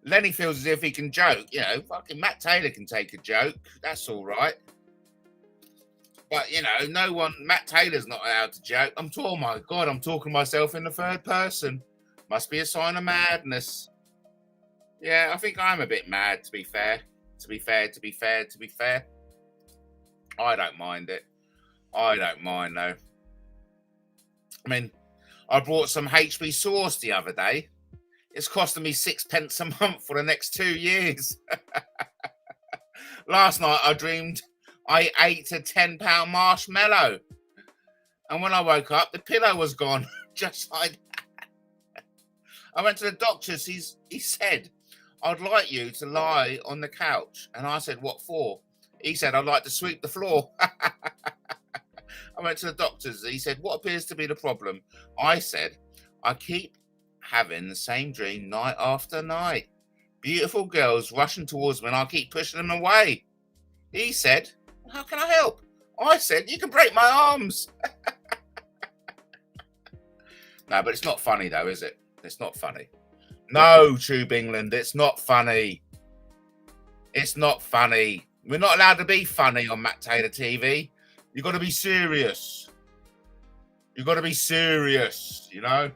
Lenny feels as if he can joke. You know, fucking Matt Taylor can take a joke. That's all right. But, you know, Matt Taylor's not allowed to joke. Oh my God, I'm talking to myself in the third person. Must be a sign of madness. Yeah, I think I'm a bit mad, to be fair. To be fair. I don't mind it. I don't mind, though. I mean, I bought some HB sauce the other day. It's costing me 6p a month for the next 2 years. Last night I dreamed I ate a £10 marshmallow. And when I woke up, the pillow was gone. Just like that. I went to the doctor's. He said, I'd like you to lie on the couch. And I said, what for? He said, I'd like to sweep the floor. I went to the doctor's. He said, what appears to be the problem? I said, I keep having the same dream night after night. Beautiful girls rushing towards me and I keep pushing them away. He said, how can I help? I said, you can break my arms. No, but it's not funny though, is it? It's not funny. No, Tube England, it's not funny. It's not funny. We're not allowed to be funny on Matt Taylor TV. You've got to be serious. You've got to be serious, you know?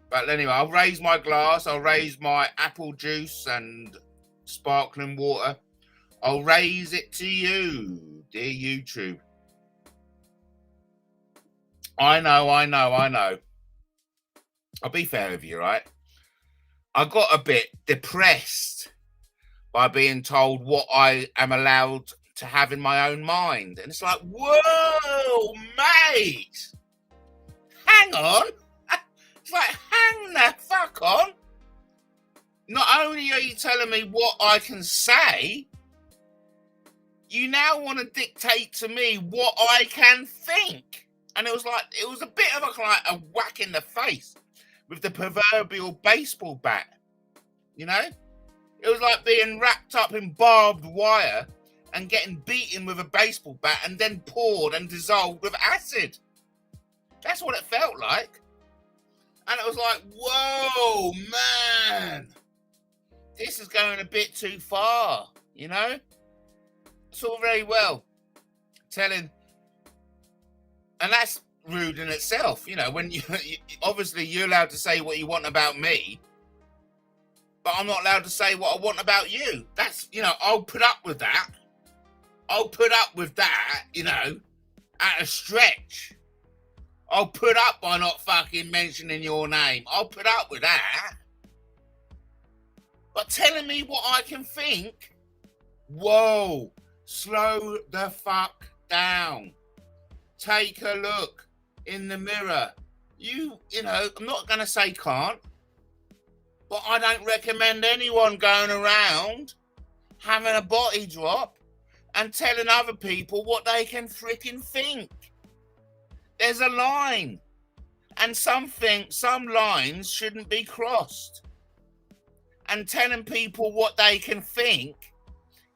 But anyway, I'll raise my glass. I'll raise my apple juice and sparkling water. I'll raise it to you, dear YouTube. I know. I'll be fair with you, right? I got a bit depressed by being told what I am allowed to have in my own mind. And it's like, whoa, mate. Hang on. It's like, hang the fuck on. Not only are you telling me what I can say, you now want to dictate to me what I can think. And it was a bit of a whack in the face with the proverbial baseball bat. You know? It was like being wrapped up in barbed wire and getting beaten with a baseball bat and then poured and dissolved with acid. That's what it felt like. And it was like, whoa, man. this is going a bit too far, you know? It's all very well telling, and that's rude in itself, you know, when you obviously you're allowed to say what you want about me, but I'm not allowed to say what I want about you. That's, you know, I'll put up with that. I'll put up with that, you know, at a stretch. I'll put up by not fucking mentioning your name. I'll put up with that. But telling me what I can think, whoa, slow the fuck down. Take a look in the mirror. You know, I'm not going to say can't, but I don't recommend anyone going around having a body drop and telling other people what they can freaking think. There's a line, and some lines shouldn't be crossed. And telling people what they can think,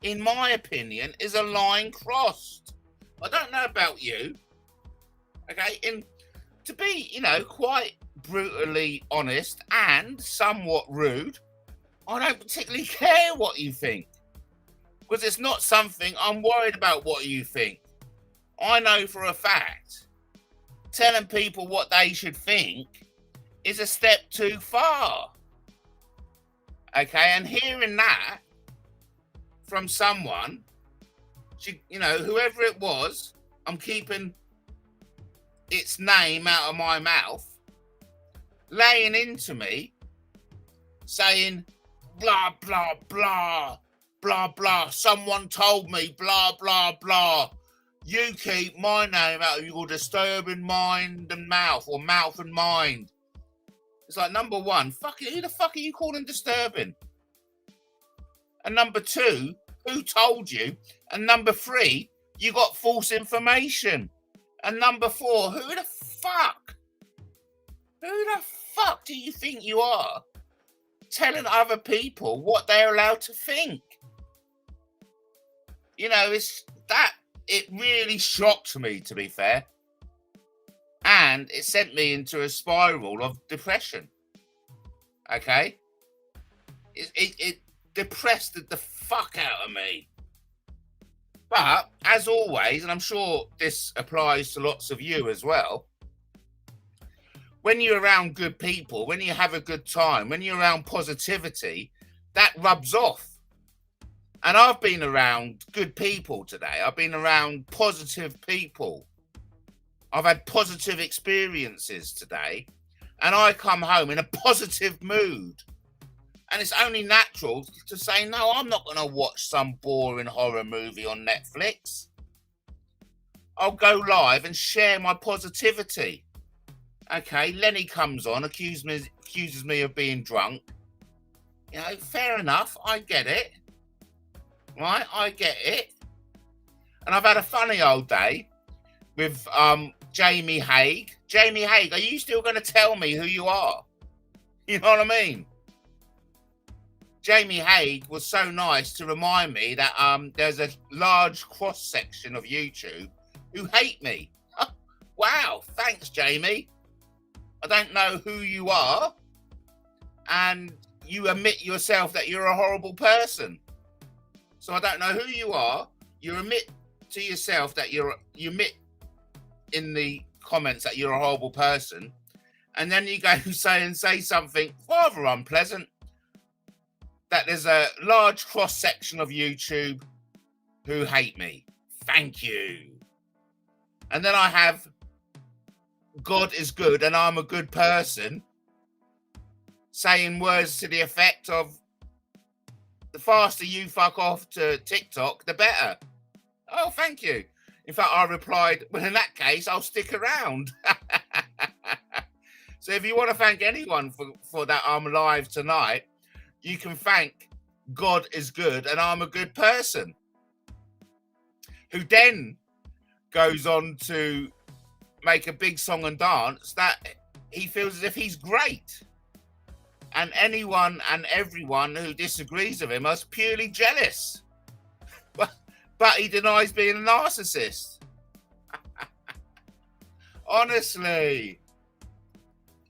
in my opinion, is a line crossed. I don't know about you, okay? And to be, you know, quite brutally honest and somewhat rude, I don't particularly care what you think, because it's not something I'm worried about what you think. I know for a fact telling people what they should think is a step too far. Okay, and hearing that from someone, you know, whoever it was, I'm keeping its name out of my mouth, laying into me, saying, blah, blah, blah, blah, blah, someone told me, blah, blah, blah. You keep my name out of your disturbing mind and mouth, or mouth and mind. It's like, number one, who the fuck are you calling disturbing? And number two, who told you? And number three, you got false information. And number four, who the fuck do you think you are telling other people what they're allowed to think? You know, it really shocked me, to be fair. And it sent me into a spiral of depression. Okay? It depressed the fuck out of me. But, as always, and I'm sure this applies to lots of you as well, when you're around good people, when you have a good time, when you're around positivity, that rubs off. And I've been around good people today. I've been around positive people. I've had positive experiences today. And I come home in a positive mood. And it's only natural to say, no, I'm not going to watch some boring horror movie on Netflix. I'll go live and share my positivity. Okay, Lenny comes on, accuses me of being drunk. You know, fair enough, I get it. Right, I get it. And I've had a funny old day with Jamie Haig. Jamie Haig, are you still going to tell me who you are? You know what I mean? Jamie Haig was so nice to remind me that there's a large cross-section of YouTube who hate me. Wow, thanks, Jamie. I don't know who you are, and you admit yourself that you're a horrible person. So I don't know who you are. You admit to yourself that you admit in the comments that you're a horrible person, and then you go say something rather unpleasant, that there's a large cross-section of YouTube who hate me. Thank you. And then I have God is good and I'm a good person saying words to the effect of, the faster you fuck off to TikTok, the better. Oh, thank you. In fact, I replied, well, in that case, I'll stick around. So if you want to thank anyone for that I'm live tonight, you can thank God is good and I'm a good person. Who then goes on to make a big song and dance that he feels as if he's great. And anyone and everyone who disagrees with him is purely jealous. But he denies being a narcissist. Honestly,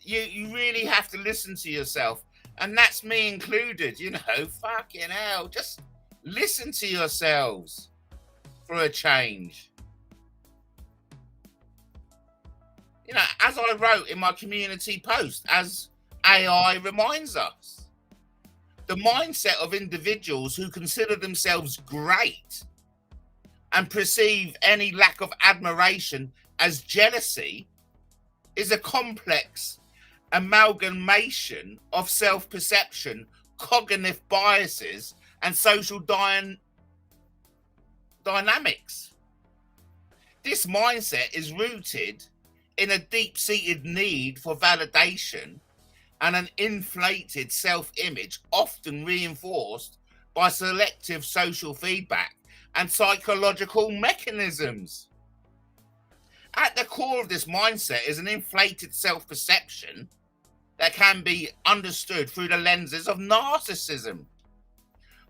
you really have to listen to yourself. And that's me included, you know, fucking hell. Just listen to yourselves for a change. You know, as I wrote in my community post, as AI reminds us, the mindset of individuals who consider themselves great and perceive any lack of admiration as jealousy is a complex amalgamation of self-perception, cognitive biases, and social dynamics. This mindset is rooted in a deep-seated need for validation and an inflated self-image, often reinforced by selective social feedback and psychological mechanisms. At the core of this mindset is an inflated self-perception that can be understood through the lenses of narcissism.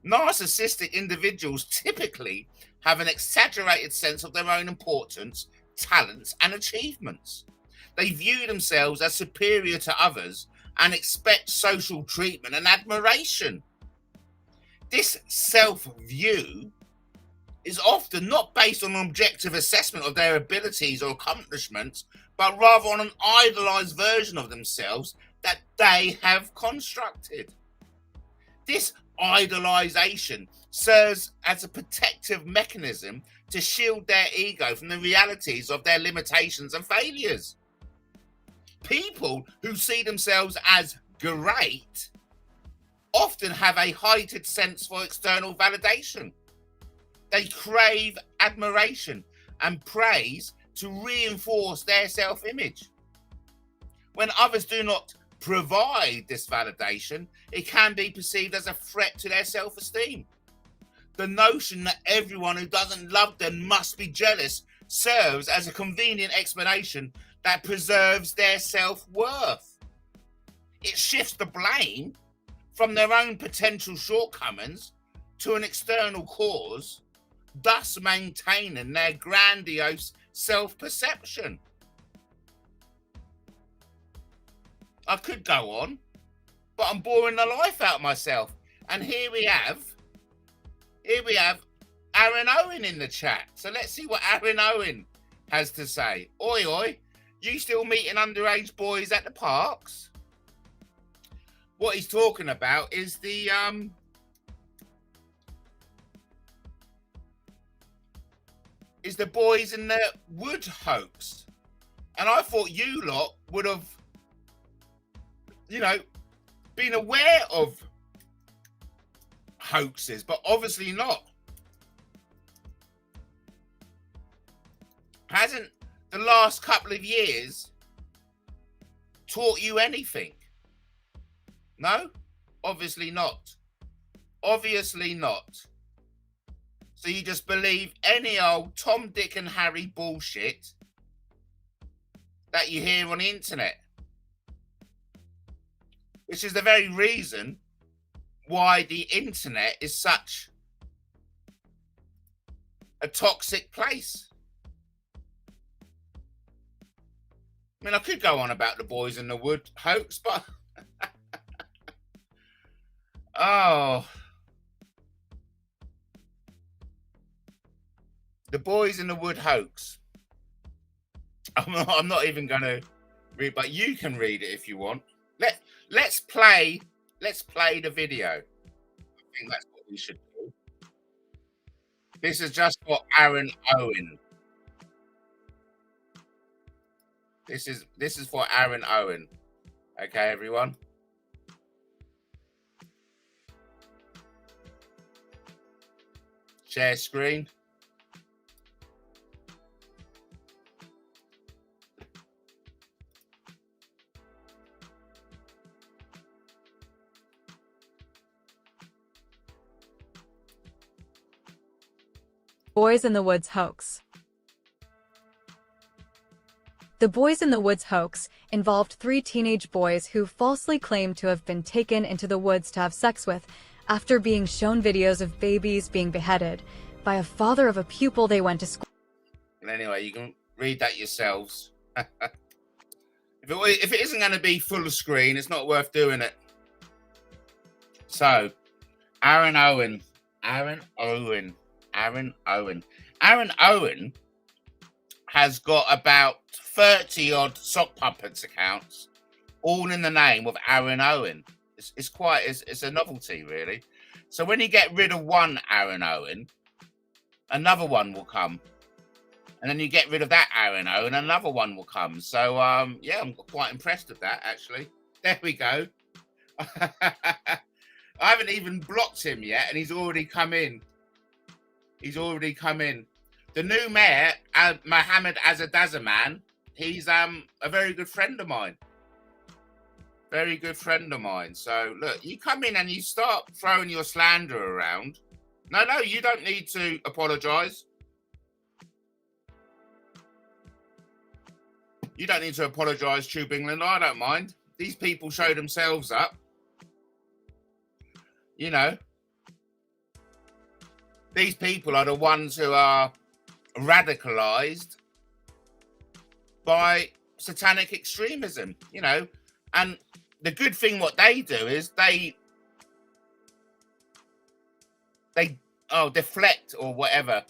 Narcissistic individuals typically have an exaggerated sense of their own importance, talents, and achievements. They view themselves as superior to others and expect social treatment and admiration. This self-view is often not based on an objective assessment of their abilities or accomplishments, but rather on an idolized version of themselves that they have constructed. This idolization serves as a protective mechanism to shield their ego from the realities of their limitations and failures. People who see themselves as great often have a heightened sense for external validation. They crave admiration and praise to reinforce their self-image. When others do not provide this validation, it can be perceived as a threat to their self-esteem. The notion that everyone who doesn't love them must be jealous serves as a convenient explanation that preserves their self-worth. It shifts the blame from their own potential shortcomings to an external cause, thus maintaining their grandiose self-perception. I could go on, but I'm boring the life out of myself. And here we have Aaron Owen in the chat. So let's see what Aaron Owen has to say. Oi, oi, you still meeting underage boys at the parks? What he's talking about is the boys in the wood hoax. And I thought you lot would have, you know, been aware of hoaxes, but obviously not. Hasn't the last couple of years taught you anything? No? Obviously not. Obviously not. So you just believe any old Tom, Dick and Harry bullshit that you hear on the internet. Which is the very reason why the internet is such a toxic place. I mean, I could go on about the boys in the wood hoax, but oh, the boys in the wood hoax. I'm not even going to read, but you can read it if you want. Let's play the video. I think that's what we should do. This is just for Aaron Owen. This is for Aaron Owen. Okay, everyone. Share screen. Boys in the Woods hoax. The Boys in the Woods hoax involved 3 teenage boys who falsely claimed to have been taken into the woods to have sex with after being shown videos of babies being beheaded by a father of a pupil they went to school. And anyway, you can read that yourselves. If it isn't going to be full screen, it's not worth doing it. So, Aaron Owen has got about 30 odd sock puppets accounts, all in the name of Aaron Owen. It's a novelty, really. So when you get rid of one Aaron Owen, another one will come. And then you get rid of that Aaron Owen, another one will come. So, yeah, I'm quite impressed with that, actually. There we go. I haven't even blocked him yet, and he's already come in. The new mayor, Mohammed Azadazaman, he's a very good friend of mine. So, look, you come in and you start throwing your slander around. No, you don't need to apologise. You don't need to apologise, Tube England. I don't mind. These people show themselves up. You know, these people are the ones who are radicalised by satanic extremism, you know. And the good thing what they do is they deflect or whatever.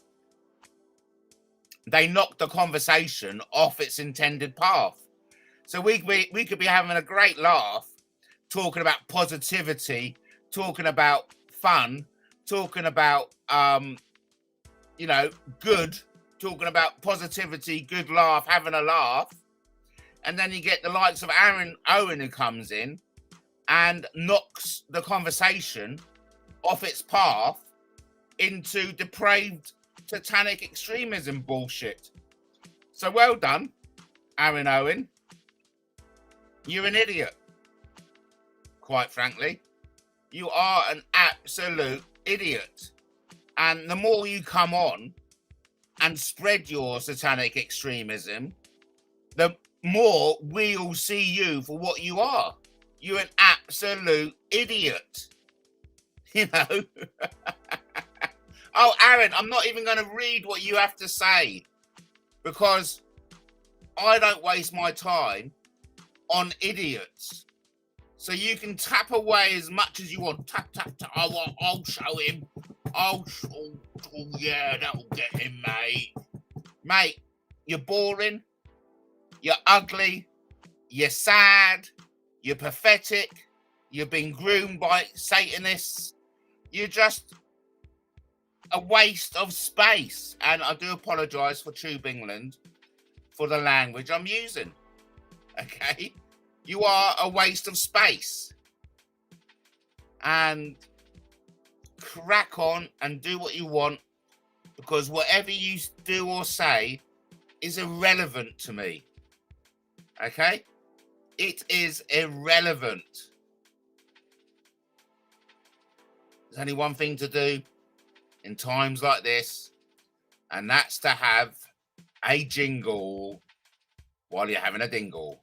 They knock the conversation off its intended path. So we could be having a great laugh, talking about positivity, talking about fun, talking about you know, good, talking about positivity, good laugh, having a laugh. And then you get the likes of Aaron Owen who comes in and knocks the conversation off its path into depraved satanic extremism bullshit. So well done, Aaron Owen. You're an idiot. Quite frankly, you are an absolute idiot. And the more you come on and spread your satanic extremism, the more we'll see you for what you are. You're an absolute idiot. You know? Oh, Aaron, I'm not even going to read what you have to say because I don't waste my time on idiots. So you can tap away as much as you want. Tap. I'll show him. Oh, yeah, that'll get him, mate. Mate, you're boring. You're ugly. You're sad. You're pathetic. You've been groomed by Satanists. You're just a waste of space. And I do apologise for Tube England for the language I'm using. Okay? You are a waste of space. And crack on and do what you want, because whatever you do or say is irrelevant to me. Okay? It is irrelevant. There's only one thing to do in times like this, and that's to have a jingle while you're having a dingle.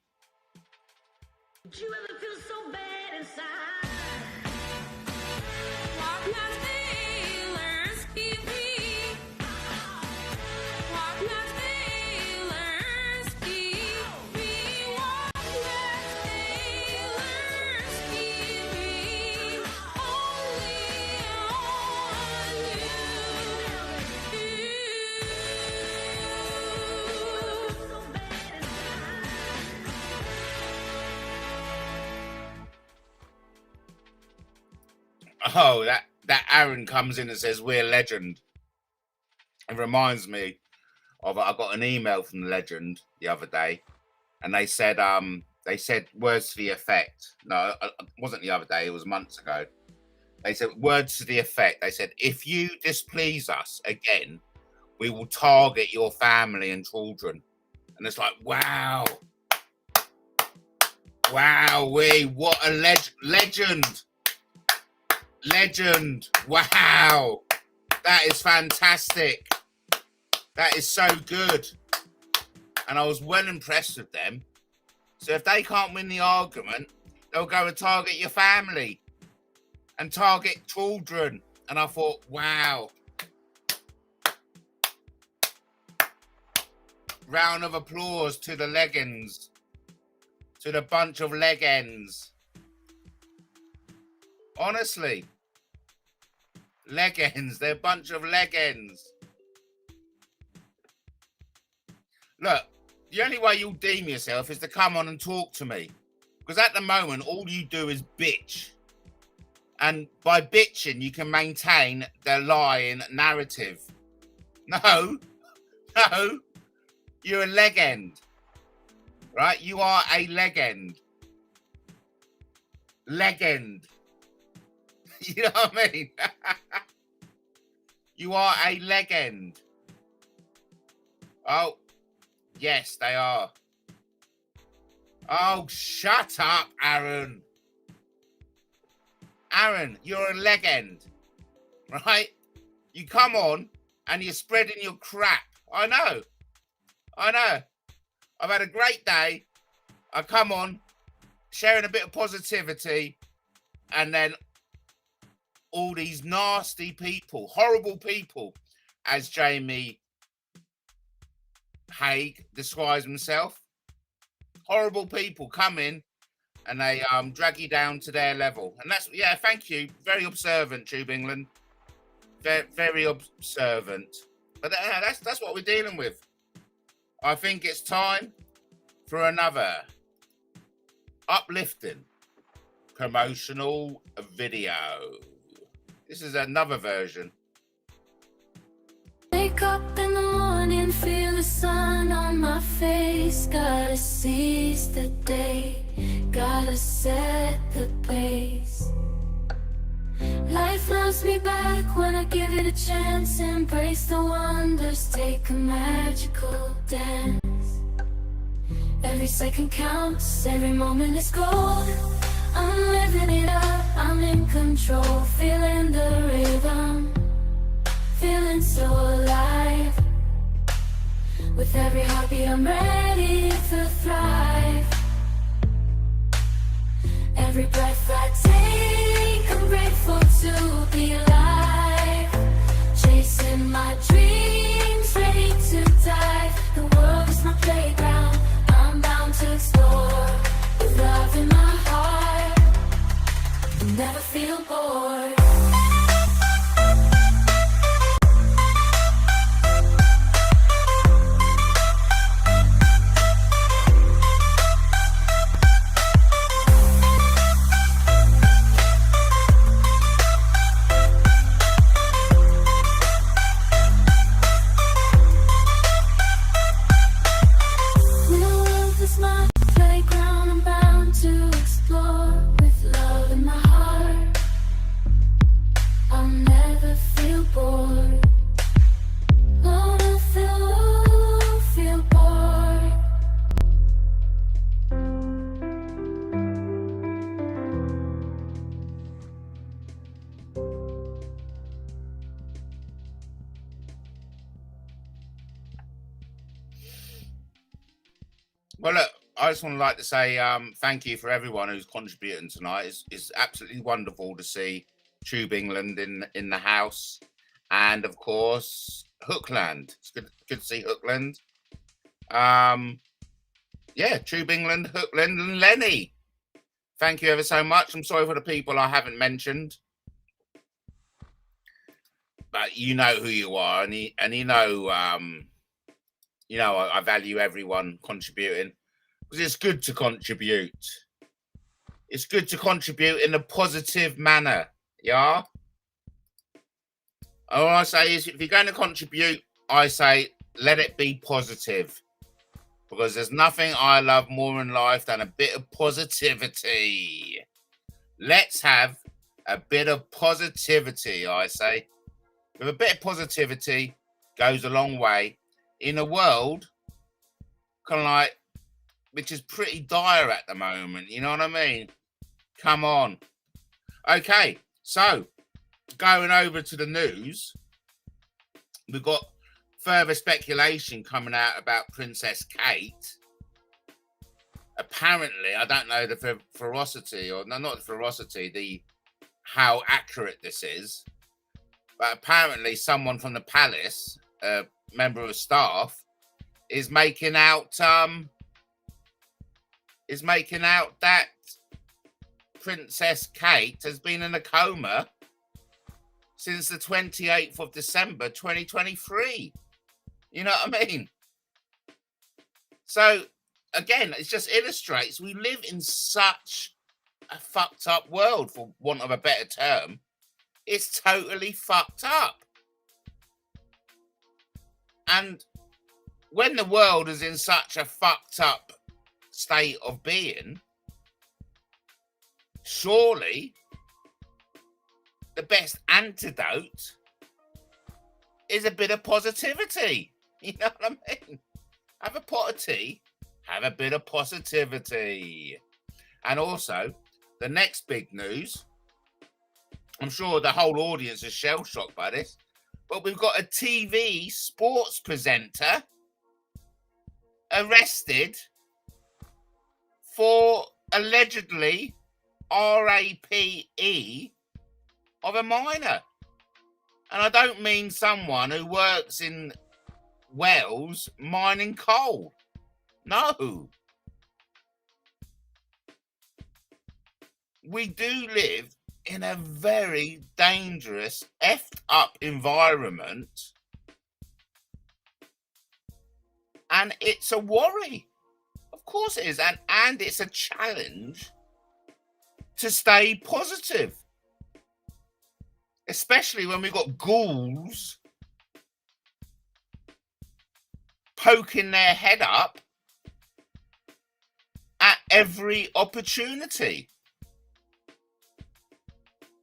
Did you ever feel so bad inside? Oh, that Aaron comes in and says, we're legend. It reminds me of, I got an email from the legend the other day, and they said words to the effect. No, it wasn't the other day, it was months ago. They said words to the effect. They said, if you displease us again, we will target your family and children. And it's like, wow. Wowee, what a legend. Legend. Wow. That is fantastic. That is so good. And I was well impressed with them. So if they can't win the argument, they'll go and target your family and target children. And I thought, wow. Round of applause to the leggings. To the bunch of leggings. Honestly. Leg ends. They're a bunch of leg ends. Look, the only way you'll deem yourself is to come on and talk to me. Because at the moment, all you do is bitch. And by bitching, you can maintain the lying narrative. No. You're a leg end. Right? You are a leg end. Leg end. You know what I mean? You are a leg end. Oh, yes, they are. Oh, shut up, Aaron. Aaron, you're a leg end, right? You come on and you're spreading your crap. I know. I've had a great day. I come on, sharing a bit of positivity, and then all these nasty people, horrible people, as Jamie Haig describes himself. Horrible people come in and they drag you down to their level. And that's, yeah, thank you. Very observant, Tube England. Very, very observant. But that's what we're dealing with. I think it's time for another uplifting promotional video. This is another version. Wake up in the morning, feel the sun on my face. Gotta seize the day, gotta set the pace. Life loves me back when I give it a chance. Embrace the wonders, take a magical dance. Every second counts, every moment is gold. I'm living it up, I'm in control. Feeling the rhythm, feeling so alive. With every heartbeat I'm ready to thrive. Every breath I take, I'm grateful to be alive. Chasing my dreams, ready to dive. The world is my playground, I'm bound to explore. With love in my heart, never feel bored. Well, look, I just want to like to say thank you for everyone who's contributing tonight. It's absolutely wonderful to see Tube England in the house, and of course Hookland. It's good to see Hookland. Yeah, Tube England, Hookland, and Lenny. Thank you ever so much. I'm sorry for the people I haven't mentioned, but you know who you are, and you know, I value everyone contributing, because it's good to contribute. It's good to contribute in a positive manner, yeah? All I say is, if you're going to contribute, I say let it be positive, because there's nothing I love more in life than a bit of positivity. Let's have a bit of positivity, I say. With a bit of positivity goes a long way in a world kind of like, which is pretty dire at the moment, you know what I mean? Come on. Okay, so going over to the news, we've got further speculation coming out about Princess Kate. Apparently, I don't know the ferocity, or no, not the ferocity, how accurate this is, but apparently someone from the palace, a member of staff, is making out that Princess Kate has been in a coma since the 28th of December 2023. You know what I mean? So again, it just illustrates we live in such a fucked up world, for want of a better term. It's totally fucked up. And when the world is in such a fucked up state of being, surely the best antidote is a bit of positivity. You know what I mean? Have a pot of tea, have a bit of positivity. And also, the next big news, I'm sure the whole audience is shell-shocked by this, but we've got a TV sports presenter arrested for allegedly RAPE of a minor. And I don't mean someone who works in Wales mining coal. No. We do live in a very dangerous, effed up environment. And it's a worry. Of course it is. And it's a challenge to stay positive. Especially when we've got ghouls poking their head up at every opportunity.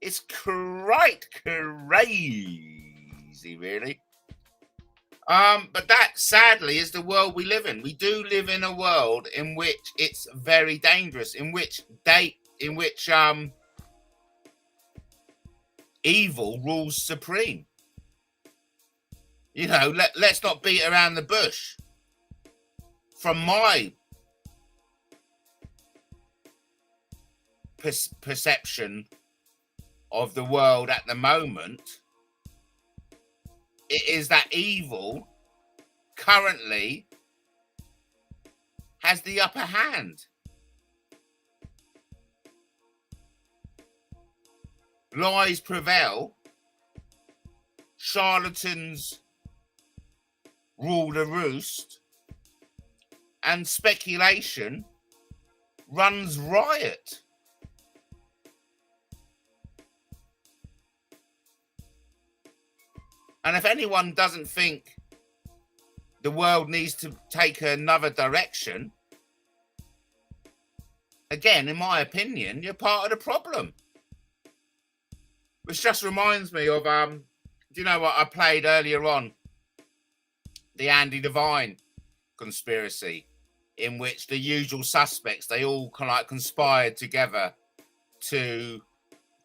It's quite crazy, really. But that, sadly, is the world we live in. We do live in a world in which it's very dangerous, in which evil rules supreme. You know, let's not beat around the bush. From my perception of the world at the moment, it is that evil currently has the upper hand. Lies prevail, charlatans rule the roost, and speculation runs riot. And if anyone doesn't think the world needs to take another direction, again, in my opinion, you're part of the problem. Which just reminds me of, do you know what I played earlier on? The Andy Devine conspiracy, in which the usual suspects, they all kind of like conspired together to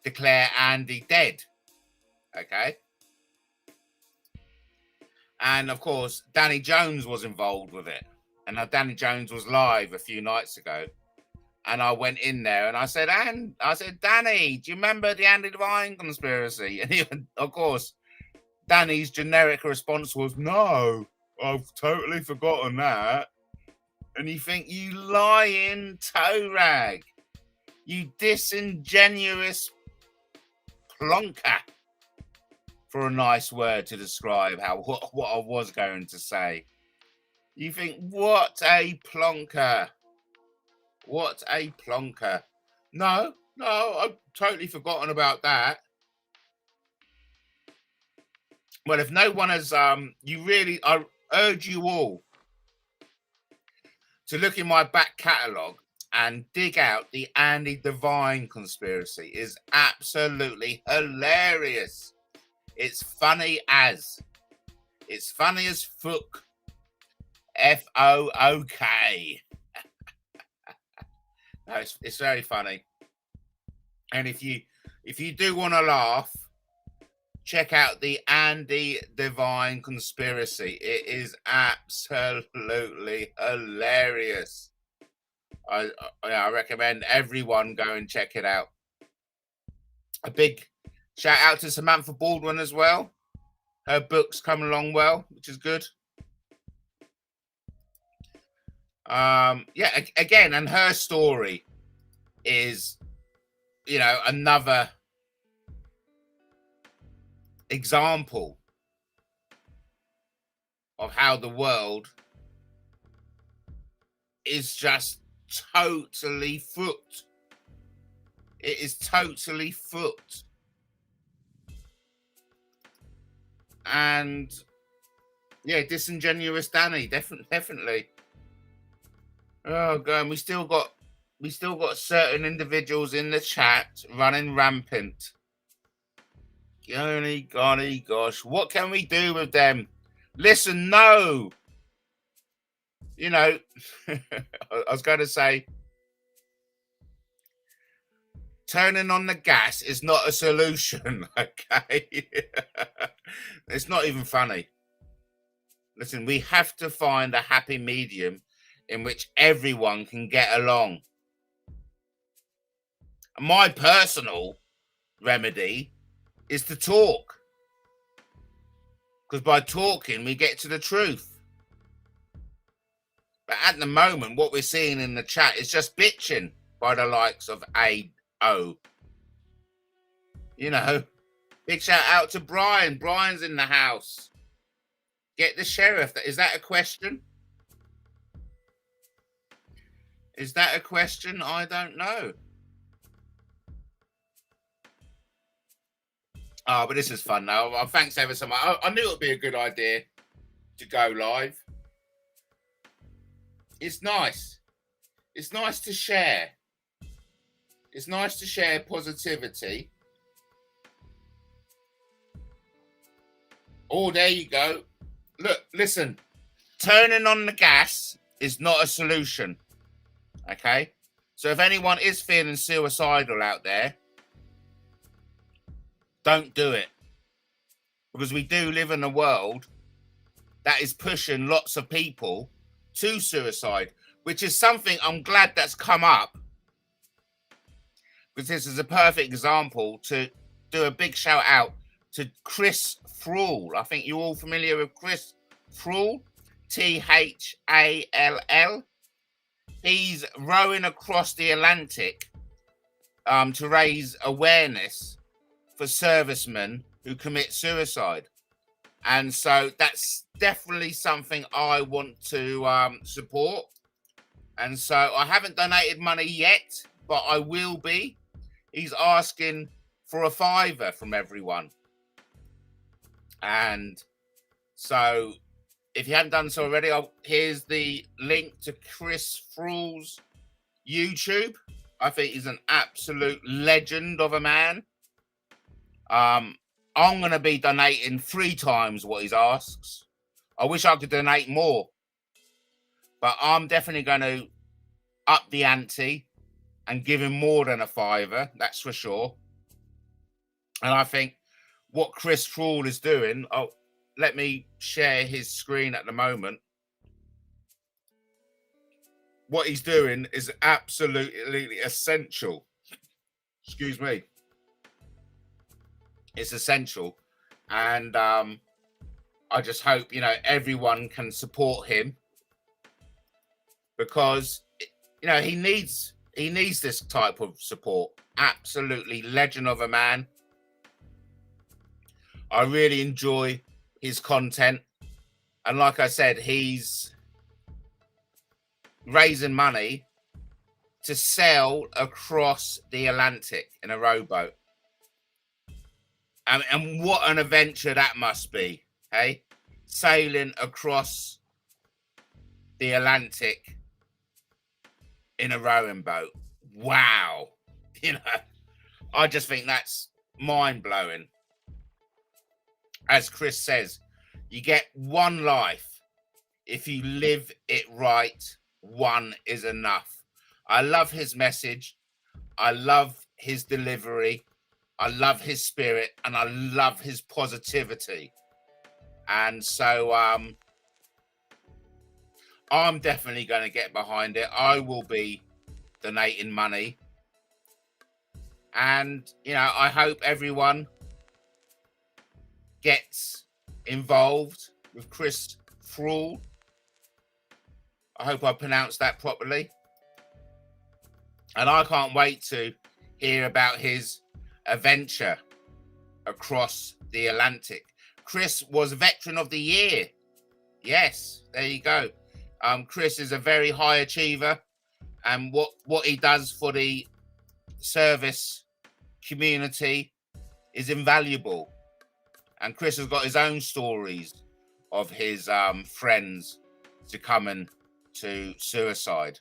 declare Andy dead. Okay? And of course, Danny Jones was involved with it. And now Danny Jones was live a few nights ago. And I went in there and I said, Danny, do you remember the Andy Devine conspiracy? And he, of course, Danny's generic response was, no, I've totally forgotten that. And you think, you lying toe rag, you disingenuous plonker, for a nice word to describe what I was going to say. You think, what a plonker. What a plonker. No, I've totally forgotten about that. Well, if no one has, I urge you all to look in my back catalogue and dig out the Andy Devine conspiracy. It is absolutely hilarious. It's funny as fuck. F-O-O-K. No, it's very funny. And if you do want to laugh, check out the Andy Devine conspiracy. It is absolutely hilarious. I recommend everyone go and check it out. A big shout out to Samantha Baldwin as well. Her book's coming along well, which is good. Again, and her story is you know, another example of how the world is just totally foot. It is totally foot. And yeah, disingenuous Danny, definitely. Oh god, we still got certain individuals in the chat running rampant. Golly gosh, what can we do with them? Listen, no. You know, I was going to say, turning on the gas is not a solution, okay? It's not even funny. Listen, we have to find a happy medium in which everyone can get along. My personal remedy is to talk. Because by talking, we get to the truth. But at the moment, what we're seeing in the chat is just bitching by the likes of A.O. You know, big shout out to Brian. Brian's in the house. Get the sheriff. Is that a question? Is that a question? I don't know. Oh, but this is fun though. Thanks ever so much. I knew it would be a good idea to go live. It's nice. It's nice to share. It's nice to share positivity. Oh, there you go. Look, listen. Turning on the gas is not a solution. Okay? So if anyone is feeling suicidal out there, don't do it. Because we do live in a world that is pushing lots of people to suicide, which is something I'm glad that's come up, because this is a perfect example to do a big shout out to Chris Thrall. I think you're all familiar with Chris Thrall, Thall. He's rowing across the Atlantic to raise awareness for servicemen who commit suicide. And so that's definitely something I want to support. And so I haven't donated money yet, but I will be. He's asking for a £5 from everyone. And so if you haven't done so already, here's the link to Chris Thrall's YouTube. I think he's an absolute legend of a man. I'm going to be donating 3 times what he asks. I wish I could donate more. But I'm definitely going to up the ante and give him more than a £5, that's for sure. And I think what Chris Thrall is doing, let me share his screen at the moment. What he's doing is absolutely essential. Excuse me. It's essential. And I just hope, you know, everyone can support him, because, you know, he needs this type of support. Absolutely legend of a man. I really enjoy his content. And like I said, he's raising money to sail across the Atlantic in a rowboat. And what an adventure that must be, hey? Sailing across the Atlantic in a rowing boat. Wow. You know, I just think that's mind-blowing. As Chris says, you get one life. If you live it right, one is enough. I love his message. I love his delivery. I love his spirit, and I love his positivity. And so I'm definitely going to get behind it. I will be donating money. And, you know, I hope everyone gets involved with Chris Thrall. I hope I pronounced that properly. And I can't wait to hear about his adventure across the Atlantic. Chris was Veteran of the Year. Yes, there you go. Chris is a very high achiever, and what he does for the service community is invaluable. And Chris has got his own stories of his friends succumbing to suicide.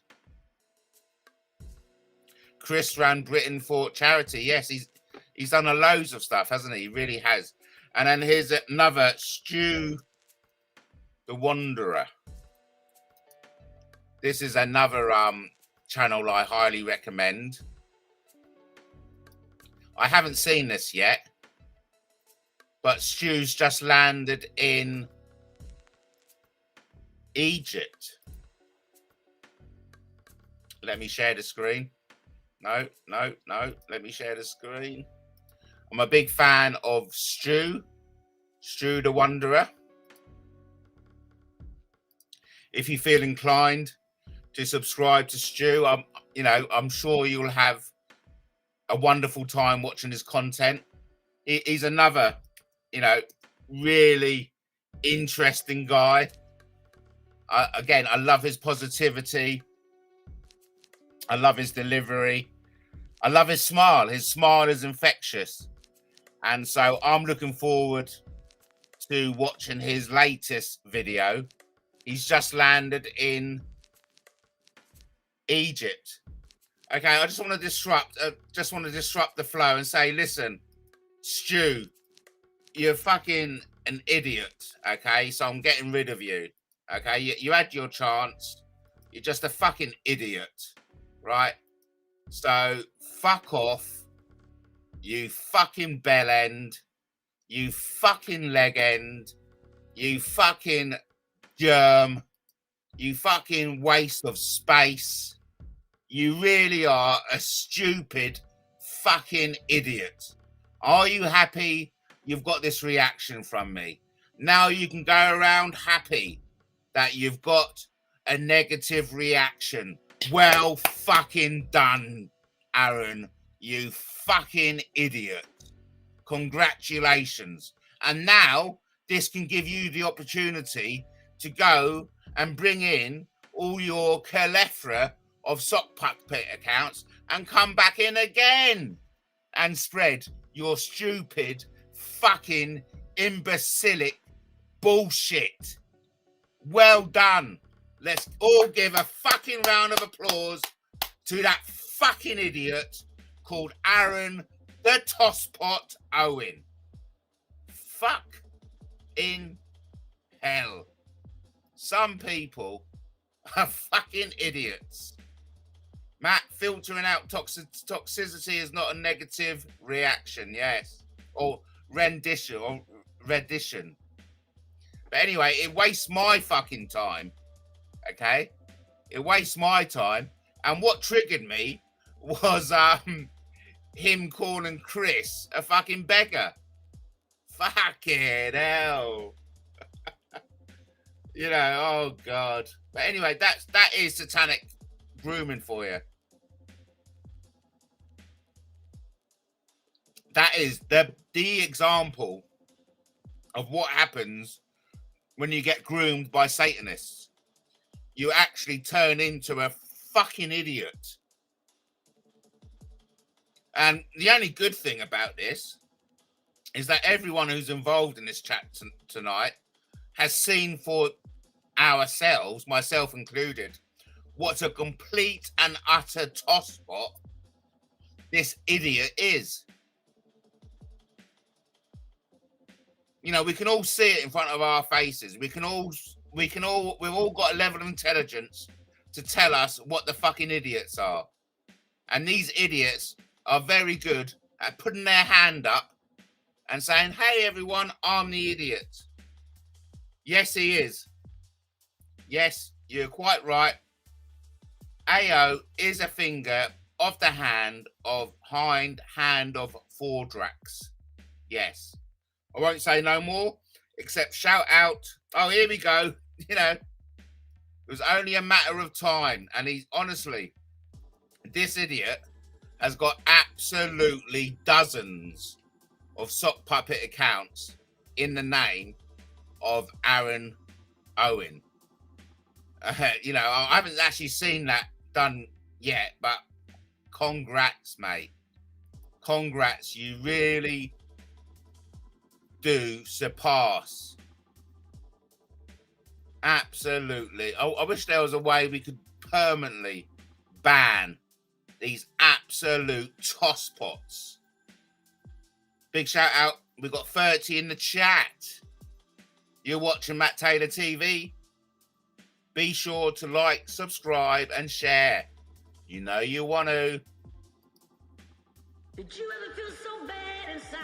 Chris ran Britain for charity. Yes, he's done a loads of stuff, hasn't he? He really has. And then here's another, Stu the Wanderer. This is another channel I highly recommend. I haven't seen this yet, but Stu's just landed in Egypt. Let me share the screen. No. Let me share the screen. I'm a big fan of Stu the Wanderer. If you feel inclined to subscribe to Stu, I'm sure you'll have a wonderful time watching his content. He's another, really interesting guy. Again, I love his positivity. I love his delivery. I love his smile. His smile is infectious. And so I'm looking forward to watching his latest video. He's just landed in Egypt. Okay, I just want to disrupt the flow and say, listen, Stu, you're fucking an idiot. Okay, so I'm getting rid of you. Okay, you had your chance. You're just a fucking idiot, right? So fuck off, you fucking bell end, you fucking leg end, you fucking germ, you fucking waste of space. You really are a stupid fucking idiot. Are you happy you've got this reaction from me? Now you can go around happy that you've got a negative reaction. Well fucking done, Aaron, you fucking idiot. Congratulations. And now this can give you the opportunity to go and bring in all your plethora of sock puppet accounts and come back in again and spread your stupid fucking imbecilic bullshit. Well done. Let's all give a fucking round of applause to that fucking idiot called Aaron the Tosspot Owen. Fuck in hell. Some people are fucking idiots. Matt, filtering out toxicity is not a negative reaction, yes. Or rendition. But anyway, it wastes my fucking time. Okay? It wastes my time. And what triggered me was him calling Chris a fucking beggar. Fucking hell. Oh God. But anyway, that is satanic grooming for you. That is the example of what happens when you get groomed by Satanists. You actually turn into a fucking idiot. And the only good thing about this is that everyone who's involved in this chat tonight has seen for ourselves, myself included, what a complete and utter tosspot this idiot is. We can all see it in front of our faces. We've all got a level of intelligence to tell us what the fucking idiots are. And these idiots are very good at putting their hand up and saying, hey, everyone, I'm the idiot. Yes, he is. Yes, you're quite right. AO is a finger of the hand of hind hand of Fordrax. Yes. I won't say no more, except shout out. Oh, here we go. It was only a matter of time. And he's honestly, this idiot has got absolutely dozens of sock puppet accounts in the name of Aaron Owen. You know, I haven't actually seen that done yet, but congrats, mate. Congrats. You really do surpass. Absolutely. I wish there was a way we could permanently ban these absolute tosspots. Big shout out. We've got 30 in the chat. You're watching Matt Taylor TV. Be sure to like, subscribe, and share. You know you want to. Did you ever feel so bad inside?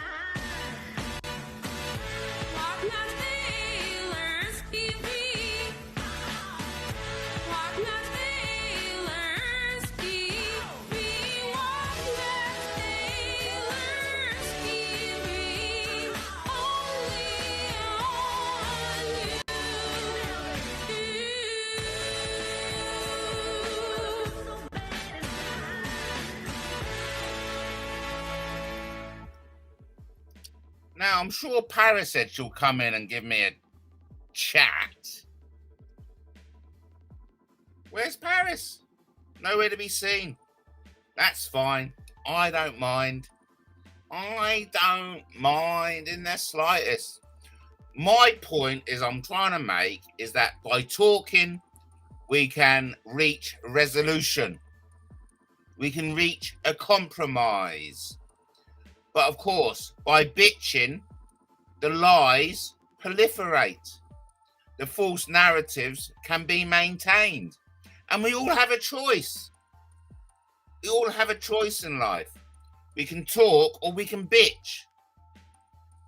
Now, I'm sure Paris said she'll come in and give me a chat. Where's Paris? Nowhere to be seen. That's fine. I don't mind. I don't mind in the slightest. My point is I'm trying to make is that by talking, we can reach resolution. We can reach a compromise. But of course, by bitching, the lies proliferate. The false narratives can be maintained. And we all have a choice. We all have a choice in life. We can talk or we can bitch.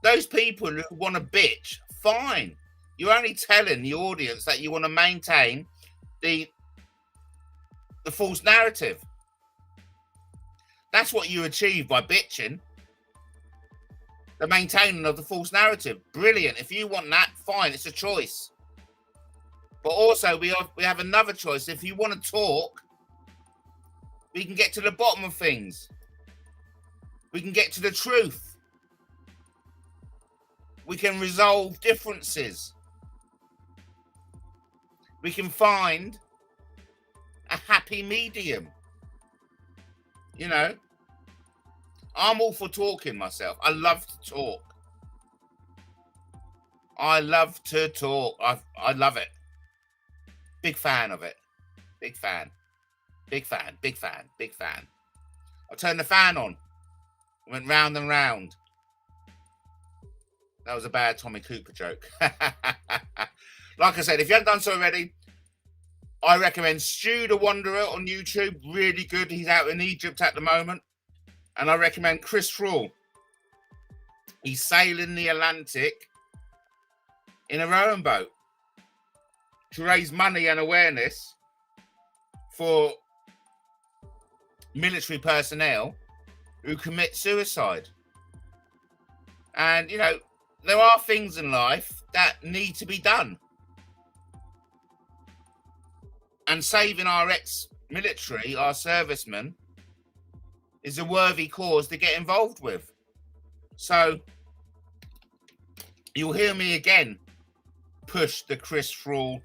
Those people who want to bitch, fine. You're only telling the audience that you want to maintain the false narrative. That's what you achieve by bitching. The maintaining of the false narrative. Brilliant. If you want that, fine. It's a choice. But also, we have another choice. If you want to talk, we can get to the bottom of things. We can get to the truth. We can resolve differences. We can find a happy medium. You know, I'm all for talking myself. I love to talk. I love to talk. I love it. Big fan of it. Big fan. Big fan. Big fan. Big fan. I turned the fan on. Went round and round. That was a bad Tommy Cooper joke. Like I said, if you haven't done so already, I recommend Stu the Wanderer on YouTube. Really good. He's out in Egypt at the moment. And I recommend Chris Thrall. He's sailing the Atlantic in a rowing boat to raise money and awareness for military personnel who commit suicide. And, you know, there are things in life that need to be done. And saving our ex-military, our servicemen, is a worthy cause to get involved with. So, you'll hear me again push the Chris Thrall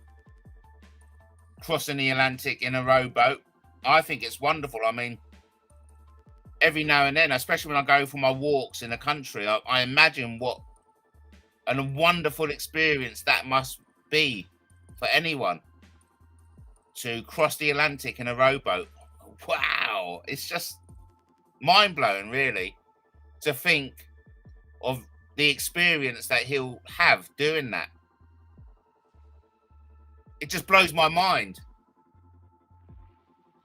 crossing the Atlantic in a rowboat. I think it's wonderful. I mean, every now and then, especially when I go for my walks in the country, I imagine what a wonderful experience that must be for anyone to cross the Atlantic in a rowboat. Wow. It's just mind-blowing, really, to think of the experience that he'll have doing that. It just blows my mind.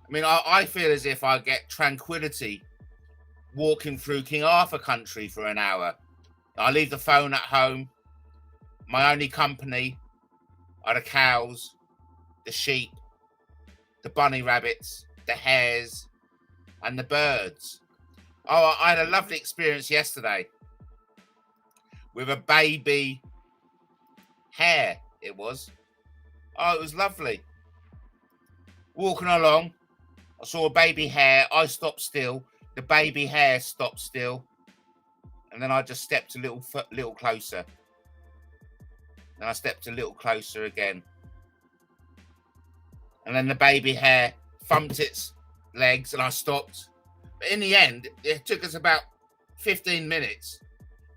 I mean, I feel as if I get tranquility walking through King Arthur country for an hour. I leave the phone at home. My only company are the cows, the sheep, the bunny rabbits, the hares, and the birds. Oh, I had a lovely experience yesterday with a baby hare, it was. Oh, it was lovely. Walking along, I saw a baby hare. I stopped still, the baby hair stopped still, and then I just stepped a little closer. And I stepped a little closer again. And then the baby hair thumped its legs and I stopped. But in the end, it took us about 15 minutes.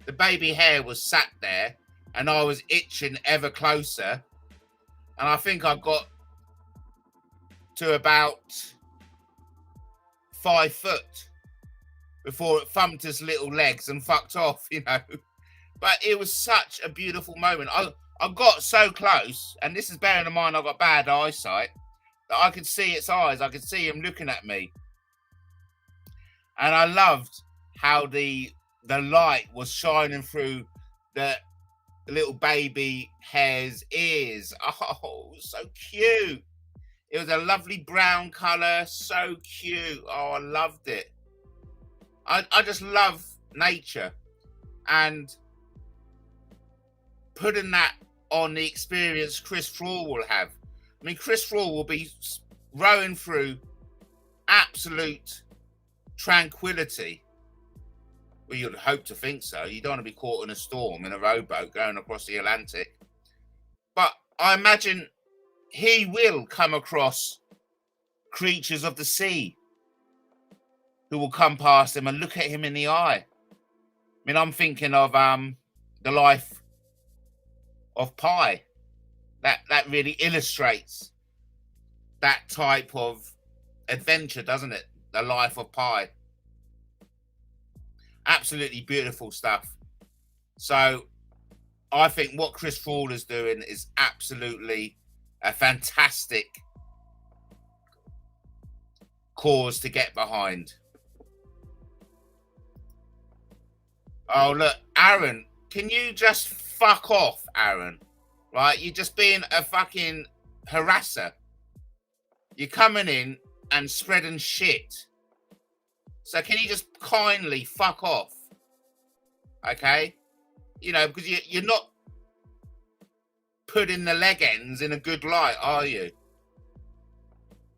The baby hair was sat there and I was itching ever closer. And I think I got to about 5 foot before it thumped its little legs and fucked off, you know. But it was such a beautiful moment. I got so close, and this is bearing in mind I've got bad eyesight, that I could see its eyes. I could see him looking at me. And I loved how the light was shining through the little baby hair's ears. Oh, so cute. It was a lovely brown colour, so cute. Oh, I loved it. I just love nature, and putting that on the experience Chris Thrall will have. I mean, Chris Thrall will be rowing through absolute tranquility. Well, you'd hope to think so. You don't want to be caught in a storm in a rowboat going across the Atlantic. But I imagine he will come across creatures of the sea who will come past him and look at him in the eye. I mean, I'm thinking of the life of Pi. That really illustrates that type of adventure, doesn't it? The life of Pi. Absolutely beautiful stuff. So I think what Chris Thrall is doing is absolutely a fantastic cause to get behind. Oh, look, Aaron, can you just fuck off, Aaron? Right? You're just being a fucking harasser. You're coming in and spreading shit. So can you just kindly fuck off? Okay? You know, because you're not putting the leg ends in a good light, are you?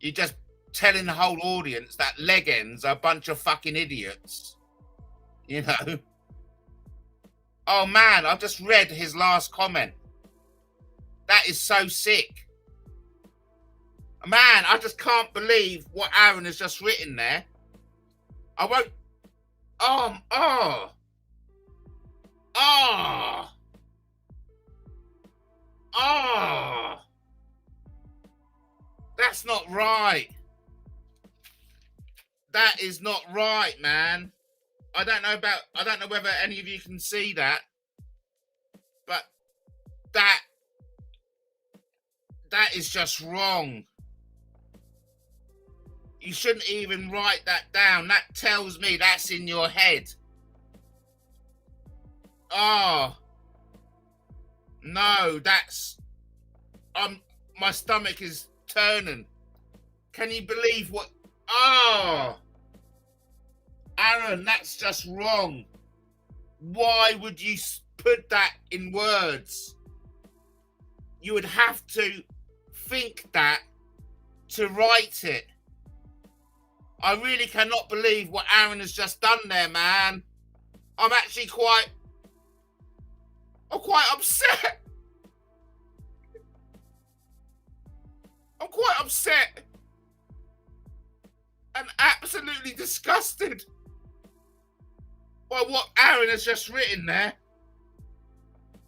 You're just telling the whole audience that leg ends are a bunch of fucking idiots. You know? Oh man, I've just read his last comment. That is so sick. Man, I just can't believe what Aaron has just written there. I won't. That's not right. That is not right, man. I don't know whether any of you can see that, but that is just wrong. You shouldn't even write that down. That tells me that's in your head. Oh. No, that's... my stomach is turning. Can you believe what... Oh. Aaron, that's just wrong. Why would you put that in words? You would have to think that to write it. I really cannot believe what Aaron has just done there, man. I'm actually quite upset. I'm quite upset and absolutely disgusted by what Aaron has just written there.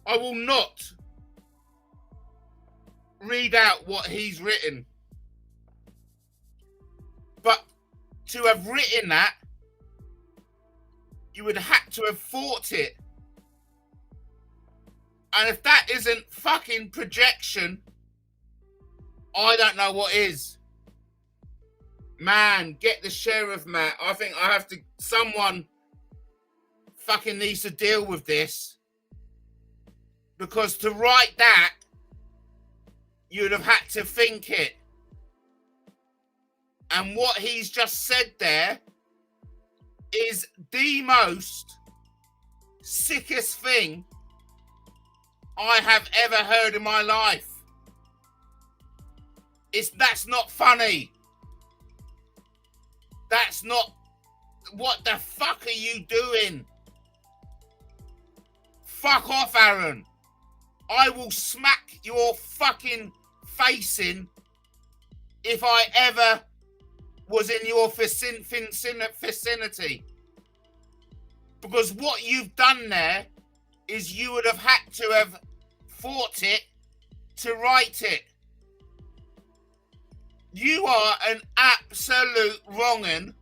I will not read out what he's written. But to have written that, you would have to have thought it. And if that isn't fucking projection, I don't know what is. Man, get the sheriff, Matt. I think I have to... Someone fucking needs to deal with this. Because to write that, you'd have had to think it. And what he's just said there is the most sickest thing I have ever heard in my life. That's not funny. That's not What the fuck are you doing? Fuck off, Aaron. I will smack your fucking face in if I ever was in your vicinity. Because what you've done there is you would have had to have fought it to write it. You are an absolute wrong'un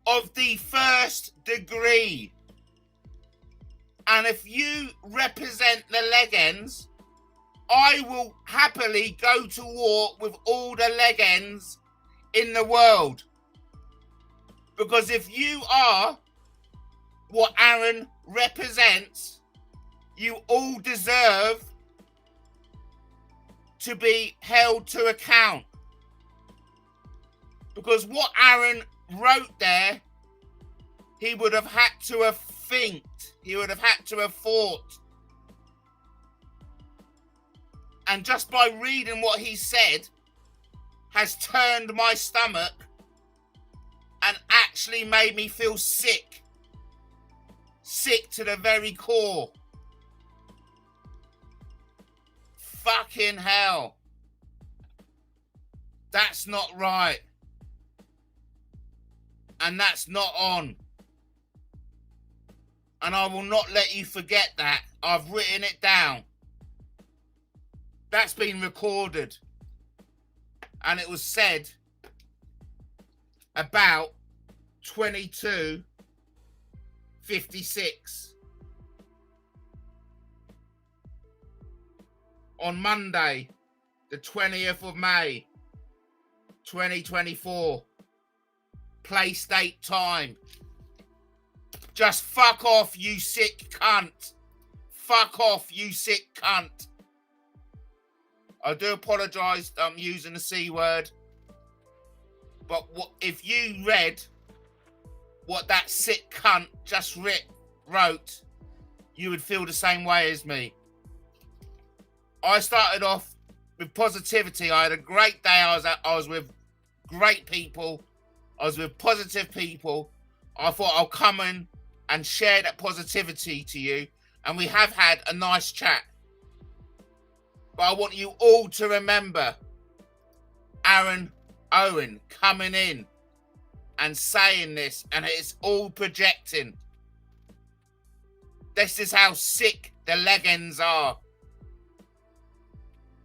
of the first degree. And if you represent the leg ends, I will happily go to war with all the leg ends in the world. Because if you are what Aaron represents, you all deserve to be held to account. Because what Aaron wrote there, he would have had to have thinked. He would have had to have thought. And just by reading what he said has turned my stomach and actually made me feel sick. Sick to the very core. Fucking hell. That's not right. And that's not on. And I will not let you forget that. I've written it down. That's been recorded. And it was said about 22:56 on Monday, the 20th of May, 2024. Place, date, time. Just fuck off, you sick cunt. Fuck off, you sick cunt. I do apologise I'm using the C word. But what if you read what that sick cunt just wrote, you would feel the same way as me. I started off with positivity. I had a great day. I was with great people. I was with positive people. I thought I'll come in and share that positivity to you. And we have had a nice chat. But I want you all to remember Aaron Owen coming in and saying this, and it's all projecting. This is how sick the leg ends are.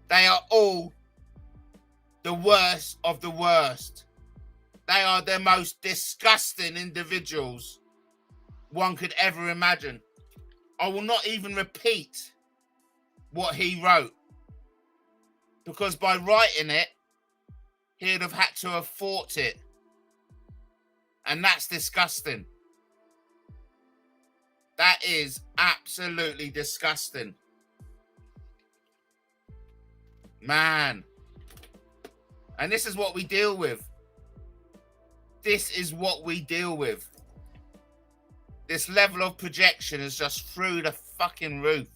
They are all the worst of the worst. They are the most disgusting individuals one could ever imagine. I will not even repeat what he wrote, because by writing it, he'd have had to have fought it. And that's disgusting. That is absolutely disgusting. Man. And this is what we deal with. This is what we deal with. This level of projection is just through the fucking roof.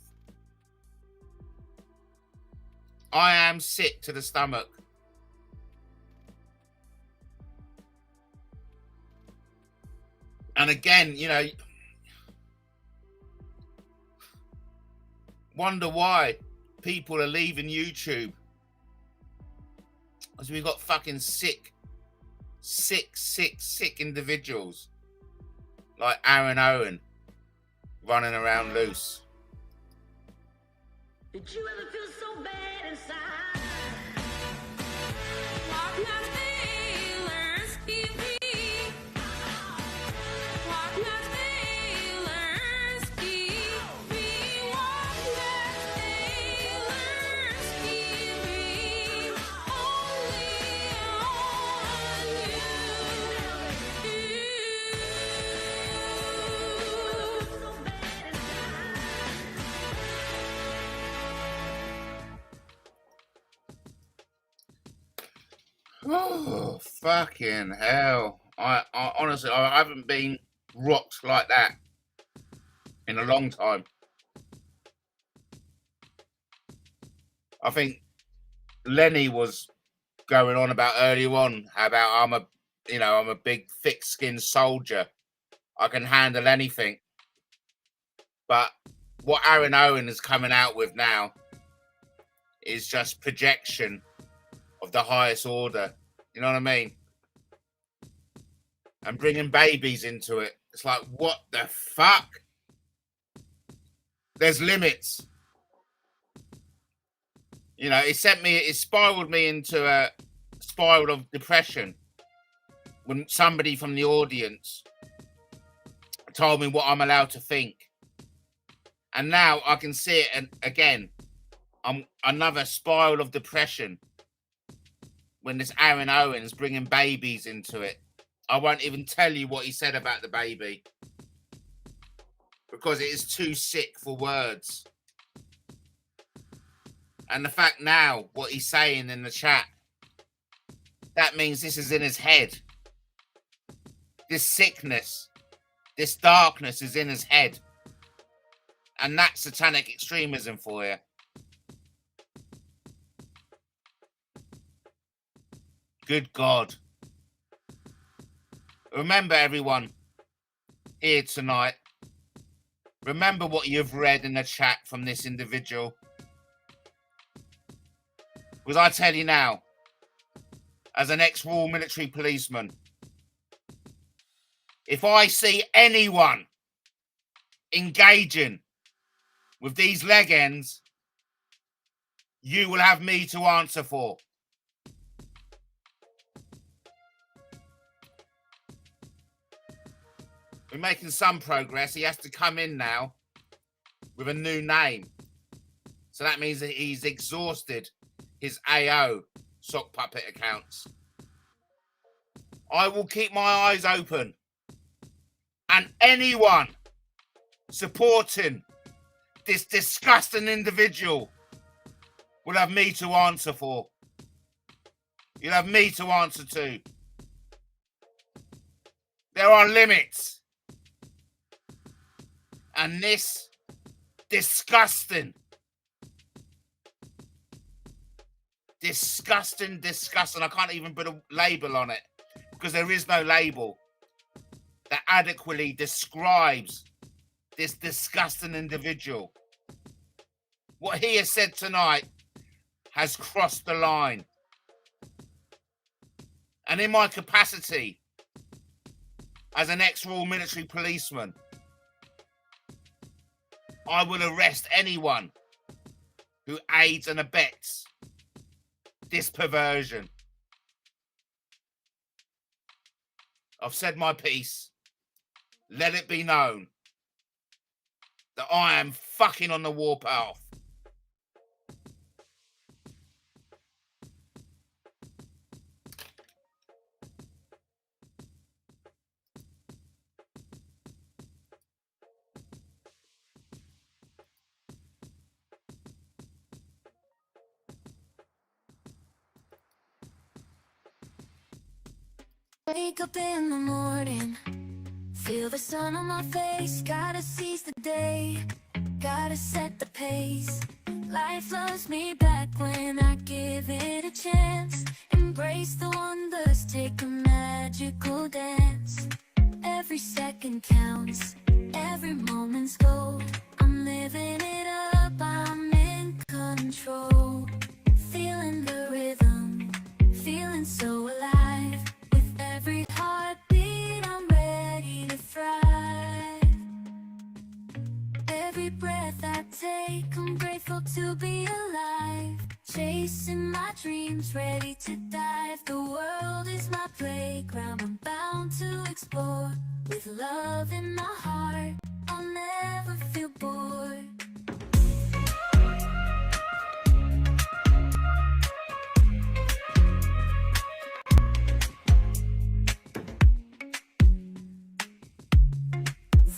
I am sick to the stomach. And again, you know, wonder why people are leaving YouTube. Because we've got fucking sick individuals like Aaron Owen running around loose. Did you ever feel so bad inside? Oh, fucking hell. I honestly, I haven't been rocked like that in a long time. I think Lenny was going on about earlier on about I'm a you know, I'm a big, thick-skinned soldier. I can handle anything. But what Aaron Owen is coming out with now is just projection of the highest order. You know what I mean? And bringing babies into it. It's like, what the fuck? There's limits. You know, it spiraled me into a spiral of depression when somebody from the audience told me what I'm allowed to think. And now I can see it, and again, I'm another spiral of depression when this Aaron Owens bringing babies into it. I won't even tell you what he said about the baby because it is too sick for words. And the fact now, what he's saying in the chat, that means this is in his head. This sickness, this darkness is in his head. And that's satanic extremism for you. Good God. Remember, everyone here tonight, remember what you've read in the chat from this individual. Because I tell you now, as an ex-Royal Military policeman, if I see anyone engaging with these leg ends, you will have me to answer for. We're making some progress. He has to come in now with a new name. So that means that he's exhausted his AO sock puppet accounts. I will keep my eyes open. And anyone supporting this disgusting individual will have me to answer for. You'll have me to answer to. There are limits. And this disgusting, I can't even put a label on it because there is no label that adequately describes this disgusting individual. What he has said tonight has crossed the line. And in my capacity as an ex-Royal Military policeman, I will arrest anyone who aids and abets this perversion. I've said my piece. Let it be known that I am fucking on the warpath. Wake up in the morning, feel the sun on my face. Gotta seize the day, gotta set the pace. Life loves me back when I give it a chance. Embrace the wonders, take a magical dance. Every second counts, every moment's gold. I'm living it up, I'm in control. Feeling the rhythm, feeling so alive. Every heartbeat, I'm ready to thrive. Every breath I take, I'm grateful to be alive. Chasing my dreams, ready to dive. The world is my playground, I'm bound to explore. With love in my heart, I'll never feel bored.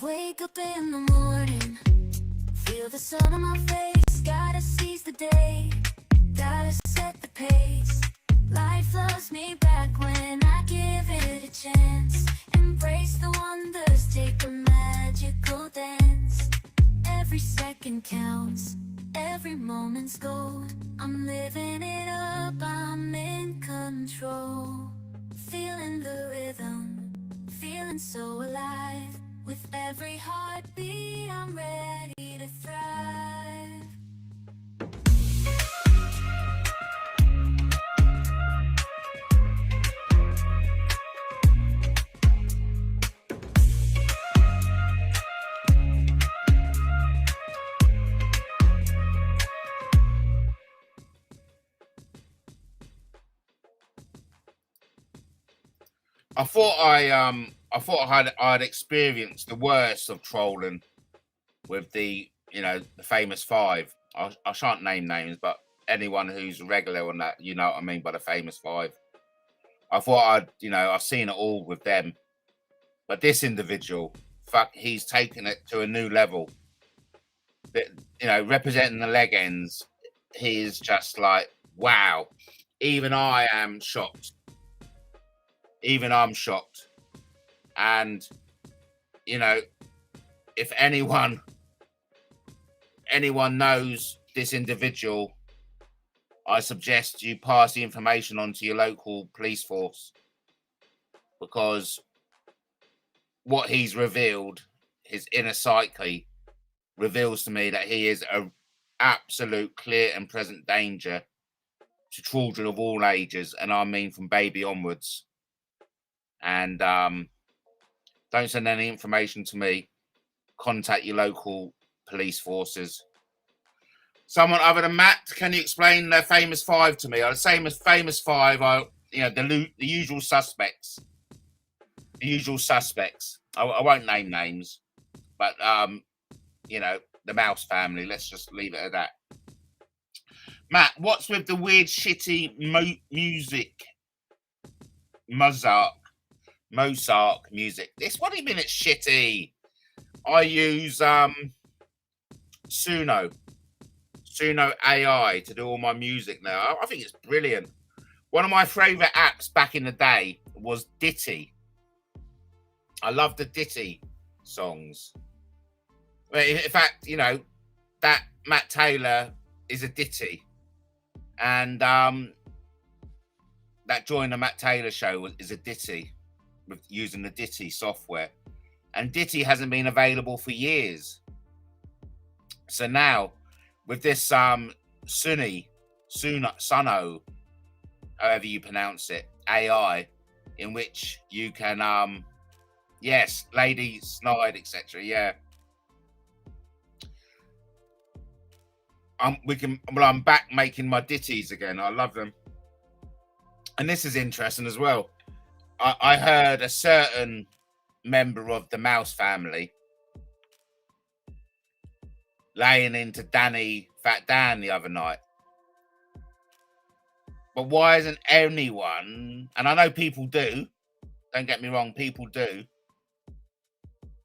Wake up in the morning, feel the sun on my face. Gotta seize the day, gotta set the pace. Life loves me back when I give it a chance. Embrace the wonders, take a magical dance. Every second counts, every moment's gold. I'm living it up, I'm in control. Feeling the rhythm. With every heartbeat, I'm ready to thrive. I thought I'd experienced the worst of trolling with the the famous five. I shan't name names, but anyone who's regular on that, you know what I mean by the famous five. I thought I've seen it all with them, but this individual, he's taken it to a new level. That representing the leg ends, he is just like, wow. Even I am shocked. Even I'm shocked. And if anyone knows this individual, I suggest you pass the information on to your local police force, because what he's revealed, his inner psyche, reveals to me that he is an absolute clear and present danger to children of all ages, and I mean from baby onwards. And don't send any information to me. Contact your local police forces. Someone other than Matt, can you explain the famous five to me? The same as famous five are, the usual suspects. The usual suspects. I won't name names, but the Mouse family. Let's just leave it at that. Matt, what's with the weird, shitty music? Mozart music. What do you mean it's shitty? I use Suno AI to do all my music now. I think it's brilliant. One of my favorite apps back in the day was Ditty. I love the Ditty songs. In fact, that Matt Taylor is a Ditty, and that Join the Matt Taylor Show is a Ditty, with using the Ditty software, and Ditty hasn't been available for years. So now with this Suno, however you pronounce it, AI, in which you can yes, Lady Snide, etc. Yeah. I'm back making my ditties again. I love them. And this is interesting as well. I heard a certain member of the Mouse family laying into Fat Dan the other night. But why isn't anyone, and I know people do, don't get me wrong, people do,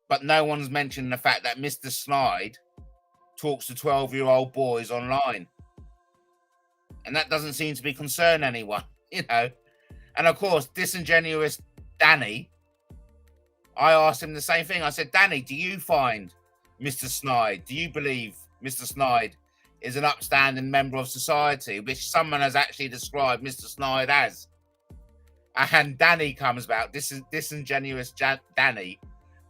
but no one's mentioned the fact that Mr. Snide talks to 12-year-old boys online. And that doesn't seem to be concern anyone, And of course, disingenuous Danny, I asked him the same thing. I said, Danny, do you find Mr. Snide, do you believe Mr. Snide is an upstanding member of society, which someone has actually described Mr. Snide as? And Danny comes back, disingenuous Danny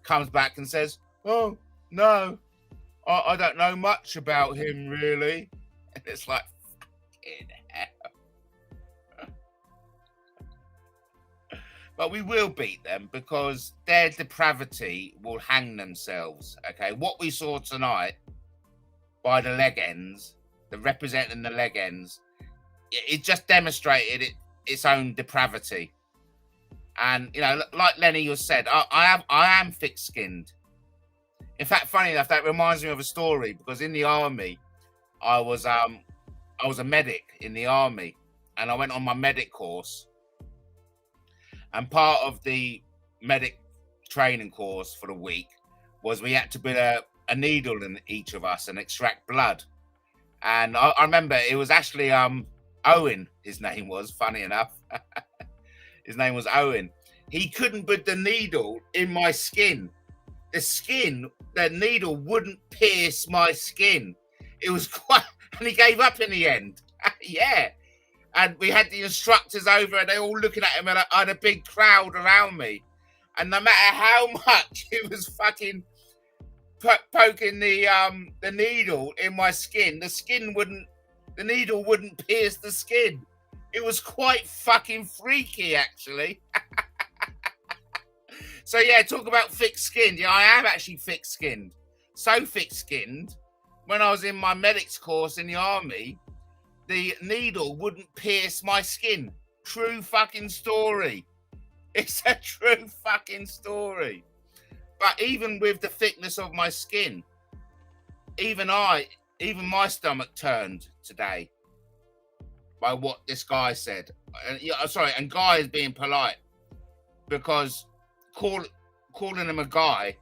comes back and says, oh, no, I don't know much about him, really. And it's like, fucking hell. But we will beat them because their depravity will hang themselves. Okay, what we saw tonight by the leg ends, representing the leg ends, it just demonstrated its own depravity. And like Lenny you said, I am thick-skinned. In fact, funny enough, that reminds me of a story, because in the army, I was a medic in the army, and I went on my medic course. And part of the medic training course for the week was we had to put a needle in each of us and extract blood. And I remember it was actually Owen, his name was, funny enough. His name was Owen. He couldn't put the needle in my skin. The needle wouldn't pierce my skin. It was quite, and he gave up in the end. Yeah. And we had the instructors over and they all looking at him, and I had a big crowd around me. And no matter how much he was fucking poking the needle in my skin, the needle wouldn't pierce the skin. It was quite fucking freaky, actually. So yeah, talk about thick-skinned. Yeah, I am actually thick-skinned. So thick-skinned, when I was in my medics course in the army, the needle wouldn't pierce my skin. True fucking story. It's a true fucking story. But even with the thickness of my skin, even my stomach turned today by what this guy said. And guy is being polite, because calling him a guy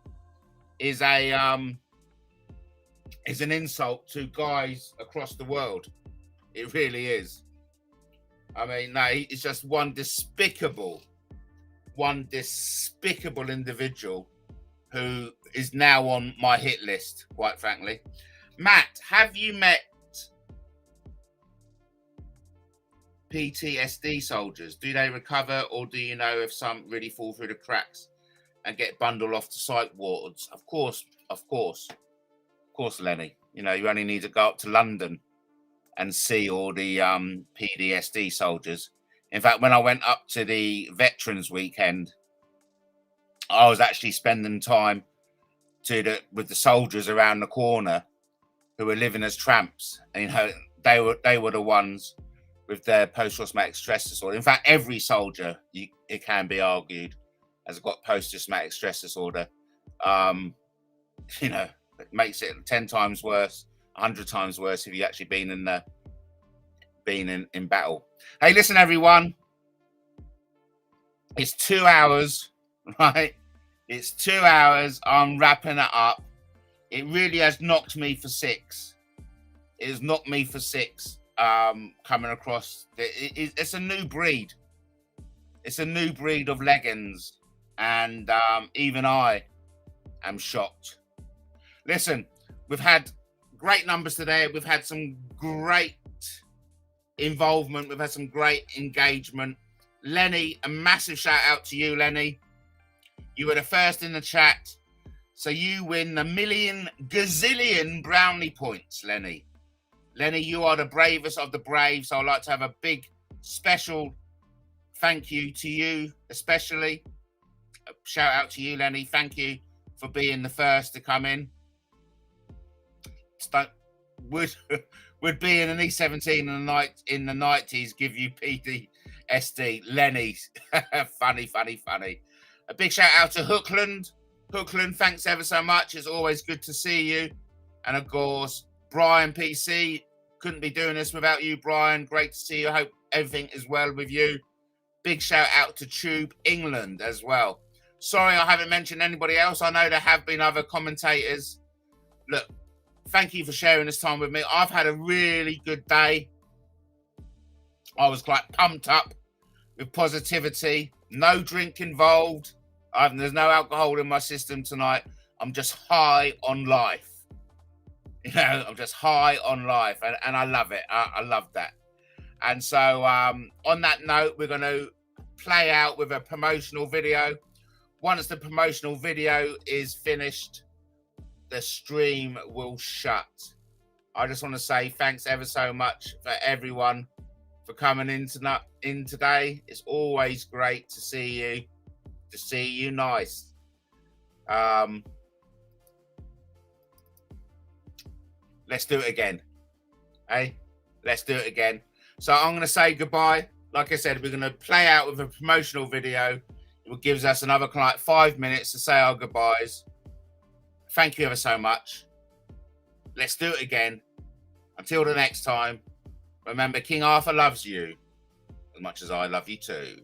is an insult to guys across the world. It really is. I mean, no, it's just one despicable individual who is now on my hit list, quite frankly. Matt, have you met PTSD soldiers? Do they recover, or do you know if some really fall through the cracks and get bundled off to psych wards? Of course, Lenny. You know, you only need to go up to London and see all the PTSD soldiers. In fact, when I went up to the Veterans Weekend, I was actually spending time with the soldiers around the corner who were living as tramps. And, you know, they were the ones with their post-traumatic stress disorder. In fact, every soldier, it can be argued, has got post-traumatic stress disorder. You know, it makes it 10 times worse, 100 times worse if you actually been in battle. Hey, listen, everyone. It's 2 hours, right? It's 2 hours. I'm wrapping it up. It really has knocked me for six. It has knocked me for six. Coming across, it's a new breed. It's a new breed of leggings, and even I am shocked. Listen, we've had great numbers today. We've had some great involvement. We've had some great engagement. Lenny, a massive shout out to you, Lenny. You were the first in the chat, so you win a million gazillion brownie points, Lenny. Lenny, you are the bravest of the brave, so I'd like to have a big special thank you to you, especially. A shout out to you, Lenny. Thank you for being the first to come in. Would be in an E17 in the 90s give you PTSD. Lenny, funny. A big shout out to Hookland. Hookland, thanks ever so much. It's always good to see you. And of course, Brian PC, couldn't be doing this without you, Brian. Great to see you. I hope everything is well with you. Big shout out to Tube England as well. Sorry I haven't mentioned anybody else. I know there have been other commentators. Look, thank you for sharing this time with me. I've had a really good day. I was quite pumped up with positivity. No drink involved. There's no alcohol in my system tonight. I'm just high on life. You know, I'm just high on life, and I love it. I love that. And so on that note, we're going to play out with a promotional video. Once the promotional video is finished, the stream will shut. I just want to say thanks ever so much for everyone for coming in today. It's always great to see you. To see you nice. Let's do it again. Hey, let's do it again. So I'm going to say goodbye. Like I said, we're going to play out with a promotional video. It gives us another 5 minutes to say our goodbyes. Thank you ever so much. Let's do it again. Until the next time, remember, King Arthur loves you as much as I love you too.